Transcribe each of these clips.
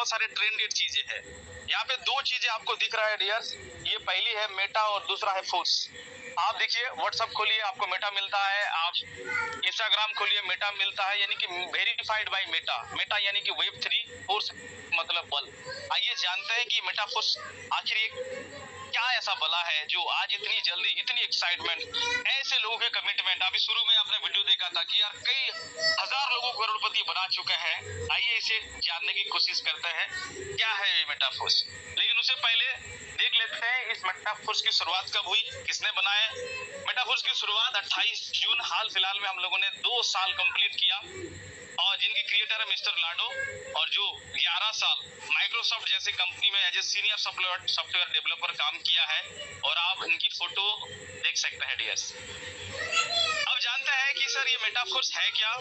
बहुत सारे ट्रेंडेड चीजें हैं। यहाँ पे दो चीजें आपको दिख रहा है डियर्स, ये पहली है मेटा और दूसरा है फोर्स। आप देखिए व्हाट्सएप खोलिए आपको मेटा मिलता है, आप इंस्टाग्राम खोलिए मेटा मिलता है, यानी कि वेरीफाइड बाय मेटा। मेटा यानी कि वेब3, फोर्स मतलब बल। आइए जानते हैं कि मेटा फोर्स आखिर एक क्या ऐसा बला है जो आज इतनी जल्दी, इतनी एक्साइटमेंट, ऐसे लोगों के कमिटमेंट। अभी शुरू में आपने वीडियो देखा था कि यार कई हजार लोगों को करोड़पति बना चुका है। आइए इसे जानने की कोशिश करते हैं क्या है ये मेटाफोर्स। लेकिन उससे पहले देख लेते हैं इस मेटाफोर्स की शुरुआत कब हुई, किसने बनाया। मेटाफोर्स की शुरुआत 28 जून हाल फिलहाल में हम लोगों ने 2 साल कंप्लीट किया, और जिनके क्रिएटर है मिस्टर लाडो, और जो 11 साल माइक्रोसॉफ्ट जैसे कंपनी में as a senior software developer काम किया है। और आप इनकी फोटो देख सकते हैं डियर्स। अब जानते हैं कि सर ये मेटाफोर्स है क्या।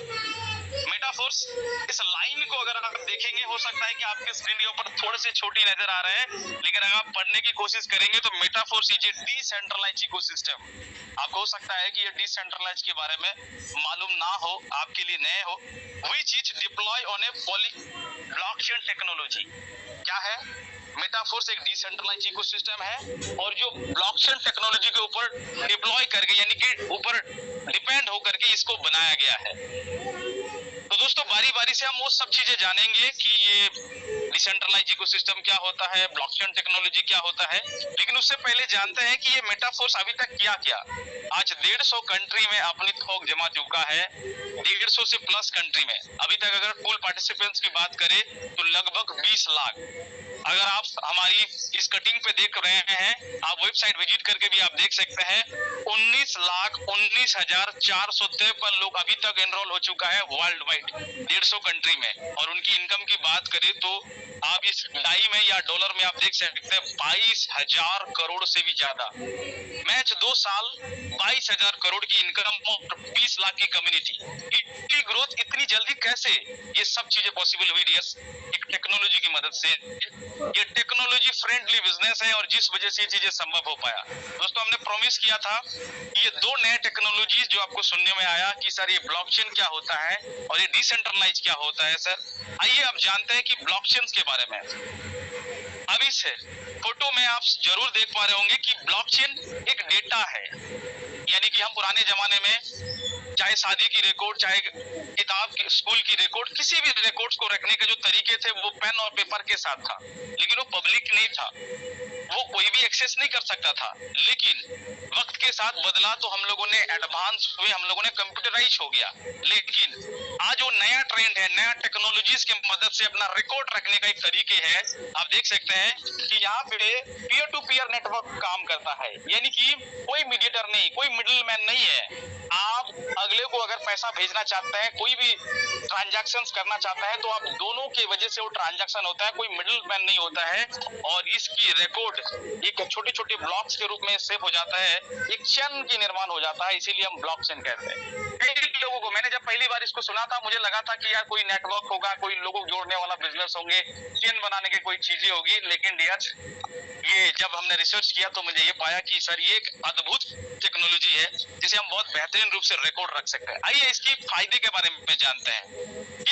मेटाफोर्स, इस लाइन को अगर आप देखेंगे, हो सकता है कि आपके स्क्रीन के ऊपर थोड़े से छोटी नजर आ रहे हैं, लेकिन अगर आप पढ़ने की कोशिश करेंगे तो Metaforce is a decentralised ecosystem. आपको हो सकता है कि ये डिसेंट्रलाइज के बारे में मालूम ना हो, आपके लिए नए हो। Which is deploy on A blockchain technology. क्या है मेटाफोर्स? एक डिसेंट्रलाइज्ड इकोसिस्टम है और जो ब्लॉकचेन टेक्नोलॉजी के ऊपर डिप्लॉय करके, यानी कि ऊपर डिपेंड होकर के इसको बनाया गया है। तो दोस्तों बारी बारी से हम वो सब चीजें जानेंगे कि ये डिसेंट्रलाइज्ड इकोसिस्टम क्या होता है, ब्लॉकचेन टेक्नोलॉजी क्या होता है। लेकिन उससे पहले जानते हैं कि ये मेटाफोर्स अभी तक किया क्या। आज 150 कंट्री में अपनी थोक जमा चुका है, 150 से प्लस कंट्री में। अभी तक अगर फुल पार्टिसिपेंट्स की बात करें तो लगभग 20 लाख। अगर आप हमारी इस कटिंग पे देख रहे हैं, आप वेबसाइट विजिट करके भी आप देख सकते हैं, 19,19,453 लोग अभी तक एनरोल हो चुका है वर्ल्ड वाइड 150 कंट्री में। और उनकी इनकम की बात करें तो आप इस डाई में या डॉलर में आप देख सकते हैं 22,000 करोड़ से भी ज्यादा। मैच 2 साल 22,000 करोड़ की इनकम और 20 लाख की कम्युनिटी। इतनी ग्रोथ इतनी जल्दी कैसे? ये सब चीजें पॉसिबल हुई डियर्स एक टेक्नोलॉजी की मदद से। ये टेक्नोलॉजी फ्रेंडली बिजनेस है और जिस वजह से ये चीजें संभव हो पाया। दोस्तों हमने प्रॉमिस किया था कि ये 2 नए टेक्नोलॉजीज जो आपको सुनने में आया कि सर ये ब्लॉकचेन क्या होता है और ये डिसेंट्रलाइज क्या होता है सर। आइए अब जानते हैं कि ब्लॉकचेन के बारे में। अभी से फोटो में आप जरूर देख पा रहे होंगे कि ब्लॉकचेन एक डेटा है, यानी कि हम पुराने जमाने में चाहे शादी की रिकॉर्ड, चाहे किताब की, स्कूल की रिकॉर्ड, किसी भी रिकॉर्ड्स को रखने के जो तरीके थे वो पेन और पेपर के साथ था, लेकिन वो पब्लिक नहीं था, वो कोई भी एक्सेस नहीं कर सकता था। लेकिन वक्त के साथ बदला तो हम लोगों ने एडवांस हुए, हम लोगों ने कंप्यूटराइज हो गया। लेकिन आज वो नया ट्रेंड है, नया टेक्नोलॉजीज की मदद से अपना रिकॉर्ड रखने का एक तरीके है। आप देख सकते हैं कि यहाँ पे पीयर टू पीयर नेटवर्क काम करता है, यानी कि कोई मीडिएटर नहीं, कोई मिडिल मैन नहीं है। आप अगले को अगर पैसा भेजना चाहते हैं, कोई भी ट्रांजैक्शंस करना चाहते हैं, तो आप दोनों की वजह से वो ट्रांजैक्शन होता है, कोई मिडिल मैन नहीं होता है। और इसकी रिकॉर्ड एक छोटे छोटे ब्लॉक्स के रूप में सेव हो जाता है, एक चेन की निर्माण हो जाता है, इसीलिए हम ब्लॉकचेन कहते हैं। कई लोगों को, मैंने जब पहली बार इसको सुना था मुझे लगा था कि यार कोई नेटवर्क होगा, कोई लोगों जोड़ने वाला बिजनेस होंगे, चेन बनाने की कोई चीजें होगी। लेकिन डियर ये जब हमने रिसर्च किया तो मुझे ये पाया कि सर ये एक अद्भुत टेक्नोलॉजी है जिसे हम बहुत बेहतरीन रूप से रिकॉर्ड रख सकते हैं। आइए इसकी फायदे के बारे में जानते हैं।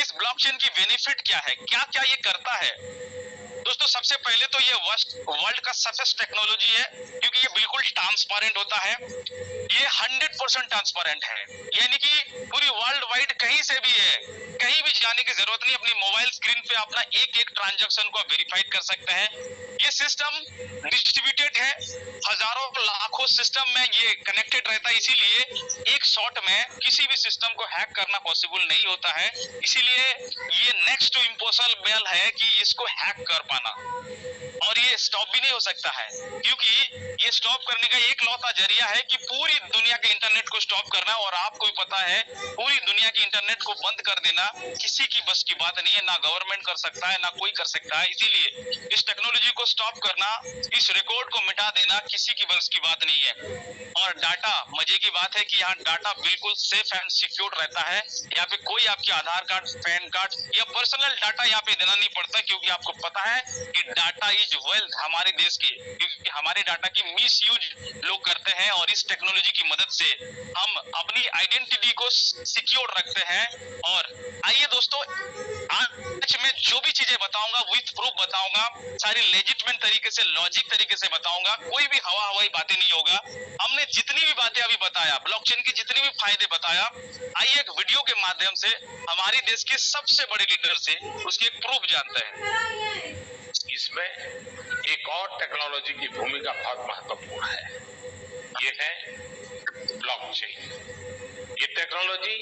इस ब्लॉकचेन की बेनिफिट क्या है, क्या क्या ये करता है। दोस्तों सबसे पहले तो ये वर्ल्ड का सफेस्ट टेक्नोलॉजी है, क्योंकि ये बिल्कुल ट्रांसपेरेंट होता है। ये 100% ट्रांसपेरेंट है, यानी कि पूरी वर्ल्ड वाइड कहीं से भी है, कहीं भी जाने की जरूरत नहीं, अपनी मोबाइल स्क्रीन पे अपना एक एक ट्रांजैक्शन को वेरीफाइड कर सकते हैं। ये सिस्टम डिस्ट्रीब्यूटेड है, हजारों लाखों सिस्टम में ये कनेक्टेड रहता है, इसीलिए एक शॉट में किसी भी सिस्टम को हैक करना पॉसिबल नहीं होता है। इसीलिए ये नेक्स्ट टू इम्पॉसिबल है कि इसको हैक कर पाना, और ये स्टॉप भी नहीं हो सकता है, क्योंकि ये स्टॉप करने का एक लौता जरिया है कि पूरी दुनिया के इंटरनेट को स्टॉप करना। और आपको भी पता है पूरी दुनिया की इंटरनेट को बंद कर देना किसी की बस की बात नहीं है, ना गवर्नमेंट कर सकता है, ना कोई कर सकता है। इसीलिए इस टेक्नोलॉजी को स्टॉप करना, इस रिकॉर्ड को मिटा देना किसी की बस की बात नहीं है। और डाटा, मजे की बात है कि यहाँ डाटा बिल्कुल सेफ एंड सिक्योर रहता है। यहाँ पे कोई आपके आधार कार्ड, पैन कार्ड या पर्सनल डाटा यहाँ पे देना नहीं पड़ता, क्योंकि आपको पता है कि डाटा इज वेल वेल्थ हमारे देश की, क्योंकि हमारे डाटा की मिस यूज लोग करते हैं और इस टेक्नोलॉजी की मदद से हम अपनी आइडेंटिटी को सिक्योर रखते हैं। और आइए दोस्तों, आज मैं जो भी चीजें बताऊंगा विथ प्रूफ बताऊंगा, सारी लेजिटमेंट तरीके से, लॉजिक तरीके से बताऊंगा, कोई भी हवाई बातें नहीं होगा। हमने जितनी भी बातें अभी बताया, ब्लॉकचेन के जितने भी फायदे बताया, आइए एक वीडियो के माध्यम से हमारे देश के सबसे बड़े लीडर से उसकी एक प्रूफ जानते हैं। इसमें एक और टेक्नोलॉजी की भूमिका बहुत महत्वपूर्ण है, ये है ब्लॉकचेन। ये technology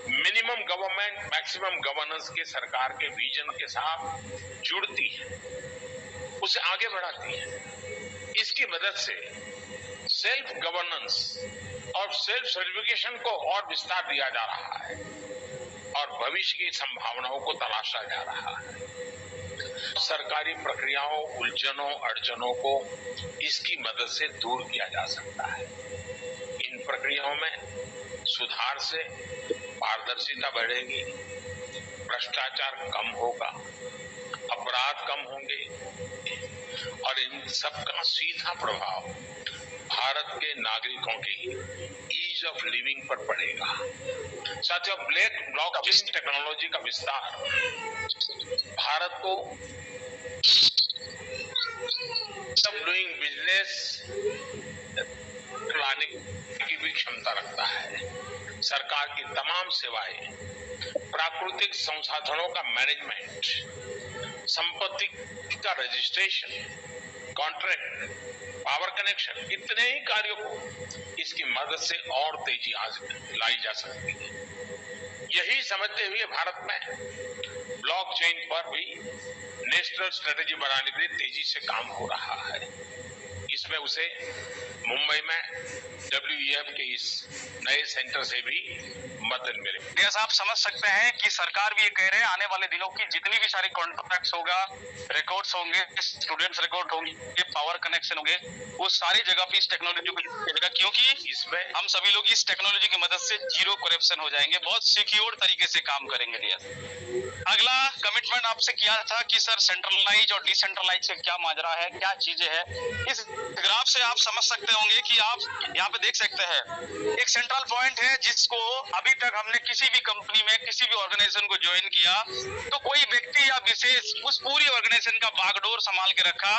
minimum government maximum governance के सरकार के विजन के साथ जुड़ती है, उसे आगे बढ़ाती है। इसकी मदद से सेल्फ गवर्नेंस और सेल्फ सर्टिफिकेशन को और विस्तार दिया जा रहा है और भविष्य की संभावनाओं को तलाशा जा रहा है। सरकारी प्रक्रियाओं, उलझनों, अड़चनों को इसकी मदद से दूर किया जा सकता है। इन प्रक्रियाओं में सुधार से पारदर्शिता बढ़ेगी, भ्रष्टाचार कम होगा, अपराध कम होंगे और इन सबका सीधा प्रभाव भारत के नागरिकों की ईज ऑफ लिविंग पर पड़ेगा। साथियों, ब्लॉकचेन टेक्नोलॉजी का विस्तार भारत को डूइंग बिजनेस लाने की भी क्षमता रखता है। सरकार की तमाम सेवाएं, प्राकृतिक संसाधनों का मैनेजमेंट, संपत्ति का रजिस्ट्रेशन, कॉन्ट्रैक्ट, पावर कनेक्शन, इतने ही कार्यों को इसकी मदद से और तेजी लाई जा सकती है। यही समझते हुए भारत में ब्लॉकचेन पर भी नेशनल स्ट्रेटेजी बनाने के लिए तेजी से काम हो रहा है। इसमें उसे मुंबई में WEF के इस नए सेंटर से भी मदद मिलेगी। यस, आप समझ सकते हैं कि सरकार भी ये कह रहे हैं आने वाले दिनों की जितनी भी सारी कॉन्ट्रैक्ट्स होगा, रिकॉर्ड्स होंगे, स्टूडेंट्स रिकॉर्ड होंगे, पावर कनेक्शन होंगे, वो सारी जगह पे इस टेक्नोलॉजी को यूज करेगा, क्योंकि इसमें हम सभी लोग इस टेक्नोलॉजी की मदद से जीरो करप्शन हो जाएंगे, बहुत सिक्योर तरीके से काम करेंगे। अगला कमिटमेंट आपसे किया था कि सर सेंट्रलाइज और डिसेंट्रलाइज से क्या माजरा है, क्या चीजें हैं। इस ग्राफ से आप समझ सकते होंगे कि आप यहाँ पे देख सकते हैं एक सेंट्रल पॉइंट है जिसको अभी तक हमने किसी भी कंपनी में, किसी भी ऑर्गेनाइजेशन को ज्वाइन किया तो कोई व्यक्ति या विशेष उस पूरी ऑर्गेनाइजेशन का बागडोर संभाल के रखा,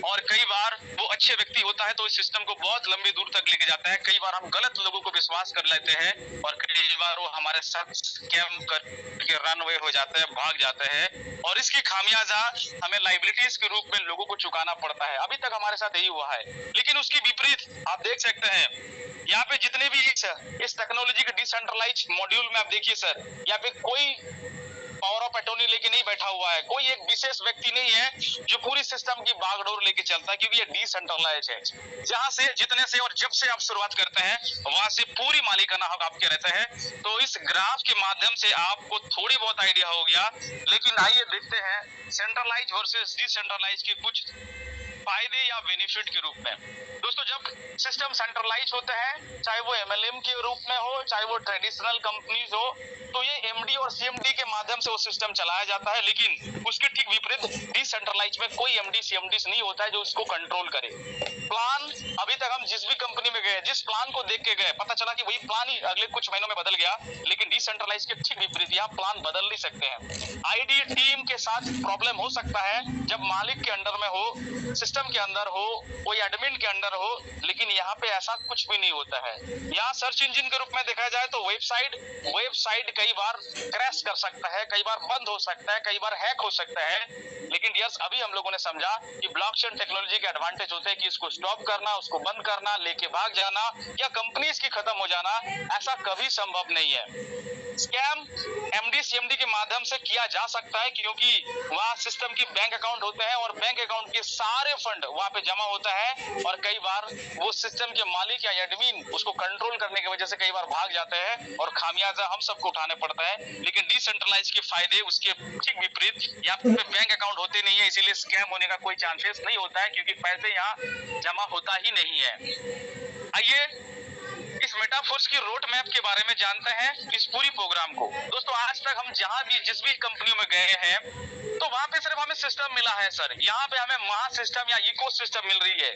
और कई बार वो अच्छे व्यक्ति होता है तो इस सिस्टम को बहुत लंबी दूर तक लेके जाता है। कई बार हम गलत लोगों को विश्वास कर लेते हैं और कई बार वो हमारे साथ स्कैम करके रन अवे हो जाते हैं, भाग जाते हैं, और इसकी खामियाजा हमें लाइबिलिटीज के रूप में लोगों को चुकाना पड़ता है। अभी तक हमारे साथ यही हुआ है। लेकिन उसकी विपरीत आप देख सकते हैं यहाँ पे जितने भी इस टेक्नोलॉजी के डिसेंट्रलाइज मॉड्यूल में आप देखिए सर, यहाँ पे कोई पावर ऑफ अटॉर्नी लेके नहीं बैठा हुआ है, कोई एक विशेष व्यक्ति नहीं है जो पूरी सिस्टम की बागडोर लेके चलता है, क्योंकि ये डिसेंट्रलाइज है। जहां से, जितने से और जब से आप शुरुआत करते हैं वहां से पूरी मालिकाना हक आपके रहता है। तो इस ग्राफ के माध्यम से आपको थोड़ी बहुत आइडिया हो गया। लेकिन आइए देखते हैं सेंट्रलाइज वर्सेस डिसेंट्रलाइज के कुछ फायदे या बेनिफिट के रूप में। दोस्तों, जब सिस्टम सेंट्रलाइज होते हैं, चाहे वो MLM के रूप में हो, चाहे वो ट्रेडिशनल कंपनीज हो, तो ये MD और CMD के माध्यम से वो सिस्टम चलाया जाता है। लेकिन उसके ठीक विपरीत डिसेंट्रलाइज में कोई MD CMD नहीं होता है जो उसको कंट्रोल करे। प्लान, अभी तक हम जिस भी कंपनी में गए, जिस प्लान को देख के गए, पता चला कि वही प्लान ही अगले कुछ महीनों में बदल गया। लेकिन डिसेंट्रलाइज के ठीक विपरीत, यहाँ प्लान बदल नहीं सकते हैं। ID टीम के साथ प्रॉब्लम हो सकता है जब मालिक के अंडर में हो, सिस्टम के अंदर हो, कोई एडमिन के अंदर हो, लेकिन यहाँ पे ऐसा कुछ भी नहीं होता है। यहाँ सर्च इंजन के रूप में देखा जाए तो वेबसाइट कई बार क्रैश कर सकता है, कई बार बंद हो सकता है, कई बार हैक हो सकता है। लेकिन यस, अभी हम लोगों ने समझा कि ब्लॉकचेन टेक्नोलॉजी के एडवांटेज होते हैं कि इसको स्टॉप करना, उसको बंद करना, लेके भाग जाना या कंपनी इसकी खत्म हो जाना ऐसा कभी संभव नहीं है। स्कैम MD CMD के माध्यम से किया जा सकता है, क्योंकि वहाँ सिस्टम की बैंक अकाउंट होते हैं और बैंक अकाउंट के सारे फंड वहाँ पे जमा होता है, और कई बार वो सिस्टम के मालिक या एडमिन उसको कंट्रोल करने की वजह से कई बार भाग जाते हैं और खामियाजा हम सबको उठाने पड़ता है। लेकिन डिसेंट्रलाइज के फायदे उसके ठीक विपरीत, यहाँ पे बैंक अकाउंट होते नहीं है, इसीलिए स्कैम होने का कोई चांसेस नहीं होता है, क्योंकि पैसे यहाँ जमा होता ही नहीं है। आइए इस मेटाफोर्स की रोड मैप के बारे में जानते हैं इस पूरी प्रोग्राम को। दोस्तों आज तक हम जहां भी जिस भी कंपनियों में गए हैं तो वहां पे सिर्फ हमें सिस्टम मिला है सर, यहाँ पे हमें महा सिस्टम या इको सिस्टम मिल रही है।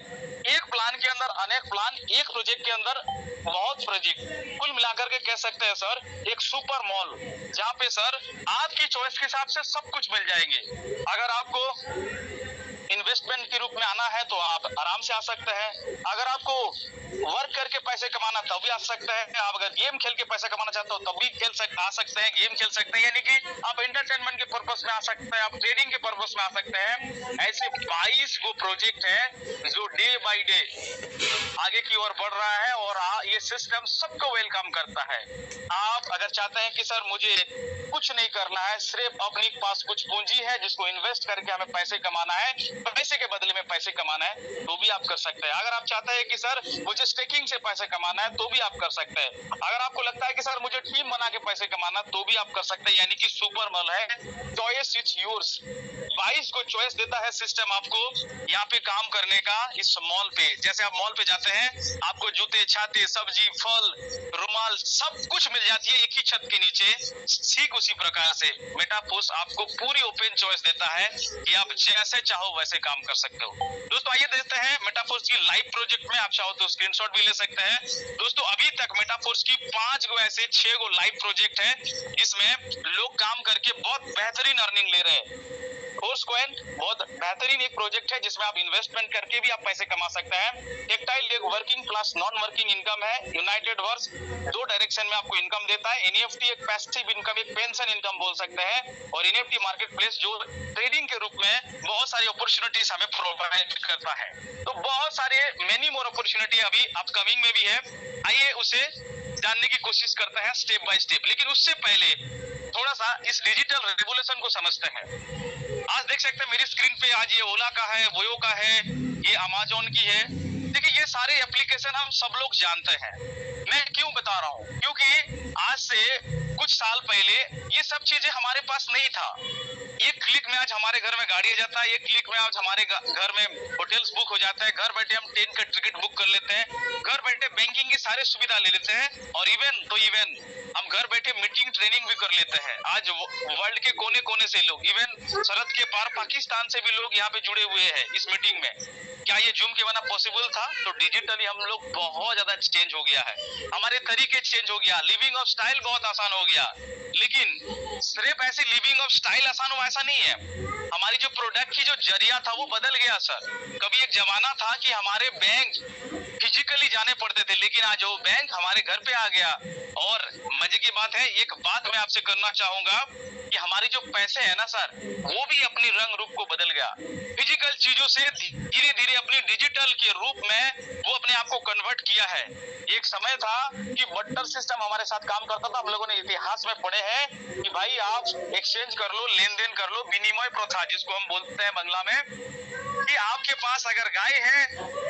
एक प्लान के अंदर अनेक प्लान, एक प्रोजेक्ट के अंदर बहुत प्रोजेक्ट, कुल मिलाकर के कह सकते हैं सर एक सुपर मॉल, जहाँ पे सर आपकी चॉइस के हिसाब से सब कुछ मिल जाएंगे। अगर आपको इन्वेस्टमेंट के रूप में आना है तो आप आराम से आ सकते हैं, अगर आपको वर्क करके पैसे कमाना तब भी आ सकते हैं, आप अगर गेम खेल के पैसे कमाना चाहते हो तब भी आ सकते हैं, गेम खेल सकते हैं, यानी कि आप एंटरटेनमेंट के पर्पस में आ सकते हैं, आप ट्रेडिंग के पर्पस में आ सकते हैं। ऐसे 22 वो प्रोजेक्ट है जो डे बाय डे आगे की ओर बढ़ रहा है और ये सिस्टम सबको वेलकम करता है। आप अगर चाहते हैं कि सर मुझे कुछ नहीं करना है, सिर्फ अपने पास कुछ पूंजी है जिसको इन्वेस्ट करके हमें पैसे कमाना है, पैसे के बदले में पैसे कमाना है, तो भी आप कर सकते हैं। अगर आप चाहते हैं कि सर मुझे स्टेकिंग से पैसे कमाना है तो भी आप कर सकते हैं। अगर आपको लगता है कि सर मुझे टीम बना के पैसे कमाना तो भी आप कर सकते हैं, यानी कि सुपर मॉल है, चॉइस इज योर्स। 22 को चॉइस देता है सिस्टम आपको यहाँ पे काम करने का। इस मॉल पे जैसे आप मॉल पे जाते हैं आपको जूते, छाते, सब्जी, फल, रुमाल सब कुछ मिल जाती है एक ही छत के नीचे। ठीक उसी प्रकार से मेटाफोर्स आपको पूरी ओपन चॉइस देता है कि आप जैसे चाहो वैसे काम कर सकते हो। दोस्तों आइए देखते हैं मेटाफोर्स की लाइव प्रोजेक्ट में, आप चाहो तो स्क्रीनशॉट भी ले सकते हैं। दोस्तों अभी तक मेटाफोर्स की 5 गो ऐसे 6 गो लाइव प्रोजेक्ट है जिसमें लोग काम करके बहुत बेहतरीन अर्निंग ले रहे हैं। फोर्स कॉइन बहुत बेहतरीन एक प्रोजेक्ट है जिसमें आप इन्वेस्टमेंट करके भी आप पैसे कमा सकते हैं। टेक्टाइल एक working plus non working income है। यूनाइटेड वर्क्स 2 डायरेक्शन में आपको इनकम देता है। एनईएफटी एक पैसिव इनकम, एक पेंशन इनकम बोल सकते हैं। और एनईएफटी मार्केट प्लेस जो ट्रेडिंग के रूप में बहुत सारी अपॉर्चुनिटीज हमें प्रोवाइड करता है। तो बहुत सारे मेनी मोर अपॉर्चुनिटी अभी अपकमिंग में भी है, आइए उसे जानने की कोशिश करते हैं स्टेप बाय स्टेप। लेकिन उससे पहले थोड़ा सा इस डिजिटल रेवोल्यूशन को समझते हैं। आज देख सकते हैं मेरी स्क्रीन पे आज ये ओला का है, वोयो का है, ये अमेज़न की है। देखिए ये सारे एप्लीकेशन हम सब लोग जानते हैं। मैं क्यों बता रहा हूँ, क्योंकि आज से कुछ साल पहले ये सब चीजें हमारे पास नहीं था। एक क्लिक में आज हमारे घर में गाड़ी आ जाता है, एक क्लिक में आज हमारे घर में होटल्स बुक हो जाता है, घर बैठे हम ट्रेन का टिकट बुक कर लेते हैं, घर बैठे बैंकिंग की सारी सुविधा ले लेते हैं, और इवन हम घर बैठे मीटिंग ट्रेनिंग भी कर लेते हैं। आज वर्ल्ड के कोने कोने से लोग, इवन सरहद के पार पाकिस्तान से भी लोग यहाँ पे जुड़े हुए हैं इस मीटिंग में। क्या ये जूम के बिना पॉसिबल था? तो डिजिटली हम लोग बहुत ज्यादा चेंज हो गया है, हमारे तरीके चेंज हो गया, लिविंग ऑफ स्टाइल बहुत आसान हो गया। लेकिन सिर्फ ऐसे लिविंग ऑफ स्टाइल आसान हो ऐसा नहीं है, हमारी जो प्रोडक्ट की जो जरिया था वो बदल गया सर। कभी एक जमाना था कि हमारे बैंक फिजिकली जाने पड़ते थे, लेकिन आज वो बैंक हमारे घर पे आ गया। और मजे की बात है, एक बात मैं आपसे करना चाहूंगा कि हमारे जो पैसे है ना सर, वो भी अपनी रंग रूप को बदल गया। फिजिकल चीजों से धीरे धीरे अपनी डिजिटल के रूप में वो अपने आप को कन्वर्ट किया है। एक समय था कि बट्टर सिस्टम हमारे साथ काम करता था, हम लोगों ने इतिहास में पढ़े हैं कि भाई आप एक्सचेंज कर लो, लेन देन कर लो, विनिमय प्रथा जिसको हम बोलते हैं बांग्ला में, कि आपके पास अगर गाय है,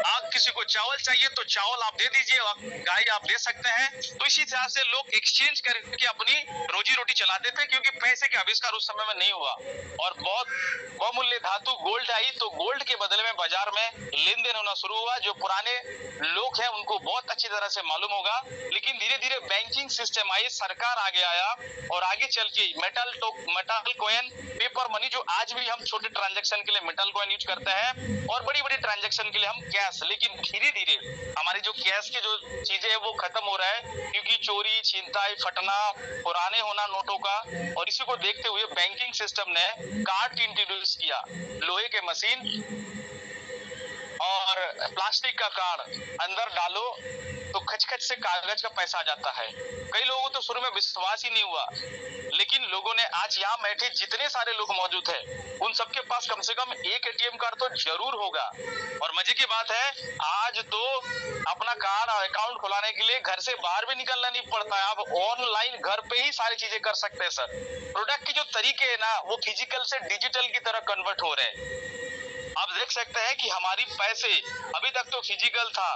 आप किसी को चावल चाहिए तो चावल आप दे दीजिए, गाय आप दे सकते हैं। तो इसी तरह से लोग एक्सचेंज करके अपनी रोजी रोटी चलाते थे, क्योंकि पैसे का आविष्कार उस समय में नहीं हुआ। और बहुत बहुमूल्य धातु गोल्ड आई, तो गोल्ड के बदले में बाजार में लेन देन होना शुरू हुआ। जो पुराने लोग हैं उनको बहुत अच्छी तरह से मालूम होगा। लेकिन धीरे धीरे बैंकिंग सिस्टम आई, सरकार आगे आया, और आगे चल के मेटल कॉइन, पेपर मनी, जो आज भी हम छोटे ट्रांजैक्शन के लिए मेटल कॉइन यूज करते हैं, और बड़ी बड़ी ट्रांजैक्शन के लिए हम कैश। लेकिन धीरे धीरे हमारी जो कैश की जो चीजें है वो खत्म हो रहा है, क्योंकि चोरी, छिनताई, फटना, पुराने होना नोटों का। और इसी को देखते हुए बैंकिंग सिस्टम ने कार्ड इंट्रोड्यूस किया, लोहे के मशीन और प्लास्टिक का कार्ड अंदर डालो तो खच-खच से कागज का पैसा आ जाता है। कई लोगों को तो शुरू में विश्वास ही नहीं हुआ, लेकिन लोगों ने, आज यहाँ बैठे जितने सारे लोग मौजूद हैं उन सबके पास कम से कम एक एटीएम कार्ड तो जरूर होगा। और मजे की बात है, आज तो अपना कार्ड अकाउंट खुलाने के लिए घर से बाहर भी निकलना नहीं पड़ता है, आप ऑनलाइन घर पे ही सारी चीजें कर सकते हैं सर। प्रोडक्ट के जो तरीके है ना, वो फिजिकल से डिजिटल की तरह कन्वर्ट हो रहे हैं। आप देख सकते हैं कि हमारी पैसे अभी तक तो फिजिकल था,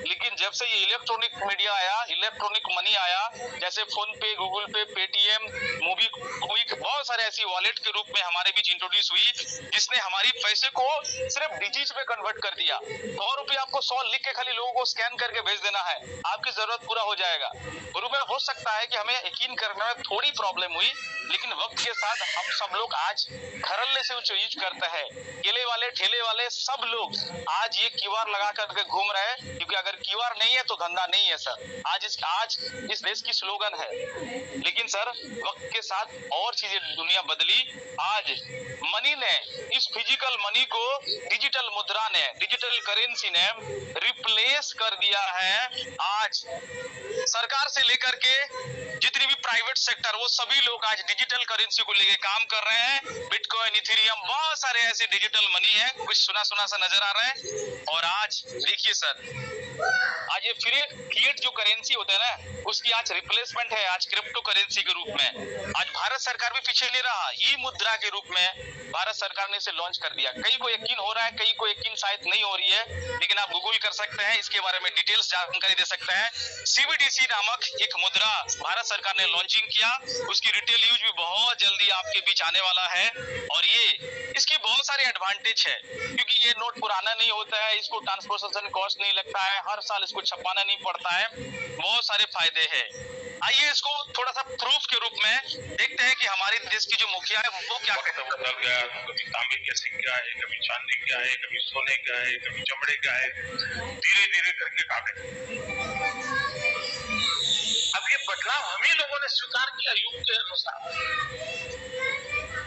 लेकिन जब से ये इलेक्ट्रॉनिक मीडिया आया, इलेक्ट्रॉनिक मनी आया, जैसे फोन पे, गूगल पे, पेटीएम, मूवी क्विक, बहुत सारे ऐसी वॉलेट के रूप में हमारे बीच इंट्रोड्यूस हुई, जिसने हमारी पैसे को सिर्फ डिजिट में कन्वर्ट कर दिया। 100 रुपये आपको 100 लिख के खाली लोगों को स्कैन करके भेज देना है, आपकी जरूरत पूरा हो जाएगा। गुरु में हो सकता है कि हमें यकीन करने में थोड़ी प्रॉब्लम हुई, लेकिन वक्त के साथ हम सब लोग आज धड़ल्ले से यूज करते हैं। केले वाले, ठेले वाले, सब लोग आज ये क्यूआर लगा करके घूम रहे हैं, क्योंकि अगर क्यूआर नहीं है तो धंधा नहीं है सर। आज इस देश की स्लोगन है। लेकिन सर वक्त के साथ और चीजें दुनिया बदली। आज मनी ने, इस फिजिकल मनी को डिजिटल मुद्रा ने, डिजिटल करेंसी ने रिप्लेस कर दिया है। आज सरकार से लेकर के जितनी भी प्राइवेट सेक्टर, वो सभी लोग आज डिजिटल करेंसी को लेके काम कर रहे हैं। बिटकॉइन, इथेरियम, बहुत सारे ऐसे डिजिटल मनी है, कुछ सुना सा नजर आ रहा है। और आज देखिए सर, आज ये फिएट जो करेंसी होता है ना, उसकी आज रिप्लेसमेंट है आज क्रिप्टो करेंसी के रूप में। आज भारत सरकार भी पीछे नहीं रहा, ई मुद्रा के रूप में भारत सरकार ने इसे लॉन्च कर दिया। कई को यकीन हो रहा है, कई को यकीन शायद नहीं हो रही है, लेकिन आप गूगल कर सकते हैं, इसके बारे में डिटेल्स जानकारी दे सकते हैं। सीबीडीसी नामक एक मुद्रा भारत सरकार ने लॉन्चिंग किया, उसकी रिटेल यूज भी बहुत जल्दी आपके बीच आने वाला है। और ये इसके बहुत सारे एडवांटेज है, क्योंकि ये नोट पुराना नहीं होता है, इसको ट्रांसपोर्टेशन कॉस्ट नहीं लगता है, हर साल इसको छपाना नहीं पड़ता है, बहुत सारे फायदे हैं। आइए इसको थोड़ा सा प्रूफ के रूप में देखते हैं कि हमारे देश की जो मुखिया है वो क्या कहते हैं। बदल गया, कभी तांबे का सिक्का है, कभी चांदी का है, कभी सोने का है, कभी चमड़े का है, धीरे धीरे करके कागज। अब ये बदलाव हम ही लोगों ने स्वीकार किया युग के अनुसार।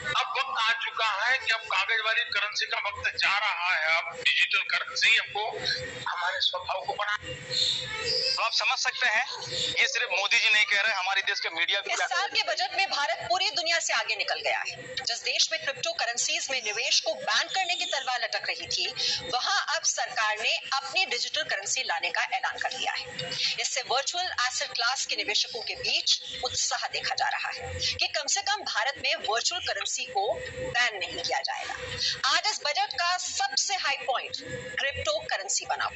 अब वक्त आ चुका है कि अब कागज वाली करेंसी का वक्त जा रहा है। अब डिजिटल करेंसी हमको हमारे स्वभाव को बना। तो आप समझ सकते हैं, ये सिर्फ मोदी जी नहीं कह रहे, हमारे देश के मीडिया भी। इस साल के बजट में भारत पूरी दुनिया से आगे निकल गया है। जिस देश में क्रिप्टो करेंसीज में निवेश को बैन करने की तलवार लटक रही थी, वहां अब सरकार ने अपनी डिजिटल करेंसी लाने का ऐलान कर दिया है। इससे वर्चुअल एसेट क्लास के निवेशकों के बीच उत्साह देखा जा रहा है कि कम से कम भारत में वर्चुअल करेंसी को बैन नहीं किया जाएगा। आज इस बजट का सबसे हाई पॉइंट क्रिप्टो करेंसी बना।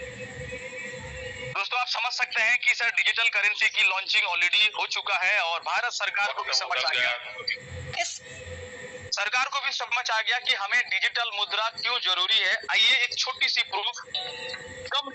दोस्तों आप समझ सकते हैं कि सर डिजिटल करेंसी की लॉन्चिंग ऑलरेडी हो चुका है और भारत सरकार को भी समझ आ गया, सरकार को भी समझ आ गया कि हमें डिजिटल मुद्रा क्यों जरूरी है। आइए एक छोटी सी प्रूफ।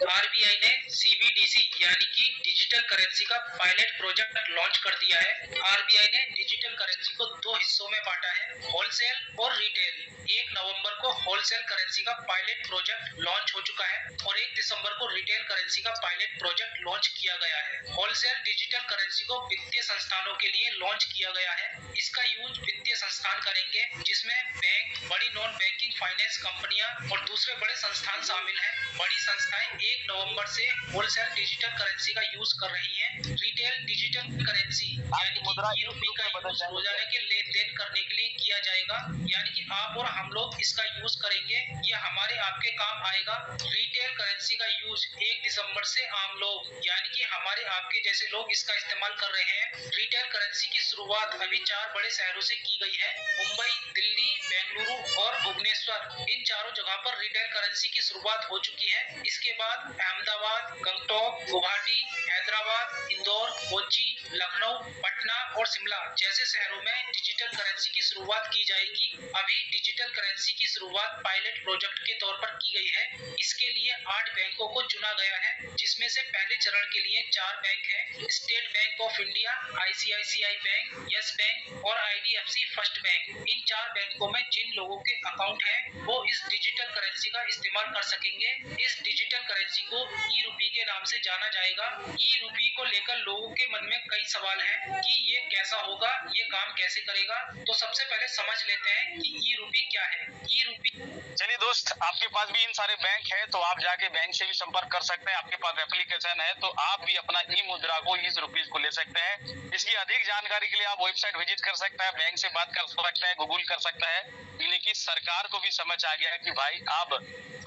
आरबीआई ने सीबीडीसी यानी कि डिजिटल करेंसी का पायलट प्रोजेक्ट लॉन्च कर दिया है। आरबीआई ने डिजिटल करेंसी को 2 हिस्सों में बांटा है, होलसेल और रिटेल। 1 नवंबर को होलसेल करेंसी का पायलट प्रोजेक्ट लॉन्च हो चुका है और 1 दिसंबर को रिटेल करेंसी का पायलट प्रोजेक्ट लॉन्च किया गया है। होलसेल डिजिटल करेंसी को वित्तीय संस्थानों के लिए लॉन्च किया गया है। इसका यूज वित्तीय संस्थान करेंगे, जिसमें बैंक, बड़ी नॉन बैंकिंग फाइनेंस कंपनियां और दूसरे बड़े संस्थान शामिल हैं। बड़ी संस्थाएं 1 नवंबर से होलसेल डिजिटल करेंसी का यूज कर रही हैं। रिटेल डिजिटल करेंसी यानी कि ई-रूपी का यूज रोजाना के लेन देन करने के लिए किया जाएगा, यानी कि आप और हम लोग इसका यूज करेंगे, यह हमारे आपके काम आएगा। रिटेल करेंसी का यूज 1 दिसंबर से आम लोग यानी कि हमारे आपके जैसे लोग इसका इस्तेमाल कर रहे हैं। रिटेल करेंसी की शुरुआत अभी 4 बड़े शहरों से की गई है, मुंबई, दिल्ली, बेंगलुरु और भुवनेश्वर। इन चारों जगह पर रिटेल करेंसी की शुरुआत हो चुकी है। इसके बाद अहमदाबाद, गंगटोक, गुवाहाटी, हैदराबाद, इंदौर, कोच्चि, लखनऊ, पटना और शिमला जैसे शहरों में डिजिटल करेंसी की शुरुआत की जाएगी। अभी डिजिटल करेंसी की शुरुआत पायलट प्रोजेक्ट के तौर पर की गई है। इसके लिए 8 बैंकों को चुना गया है, जिसमें से पहले चरण के लिए 4 बैंक हैं, state bank of India, ICICI bank, yes bank और आईडीएफसी फर्स्ट बैंक। इन 4 बैंकों में जिन लोगों के अकाउंट हैं वो इस डिजिटल करेंसी का इस्तेमाल कर सकेंगे। इस डिजिटल करेंसी को ई-रूपी के नाम से जाना जाएगा। ई-रूपी को लेकर लोगों के मन में कई सवाल हैं कि ये कैसा होगा, ये काम कैसे करेगा। तो सबसे पहले समझ लेते हैं कि ई-रूपी क्या है। ई-रूपी, चलिए दोस्त, आपके पास भी इन सारे बैंक है तो आप जाके बैंक से भी संपर्क कर सकते हैं। आपके पास एप्लीकेशन है तो आप भी अपना ई मुद्रा को, इस रुपीज को ले सकते हैं। इसकी अधिक जानकारी के लिए आप वेबसाइट विजिट कर सकते हैं, बैंक से बात कर सकते हैं, गूगल कर सकता है। यानी कि सरकार को भी समझ आ गया है कि भाई अब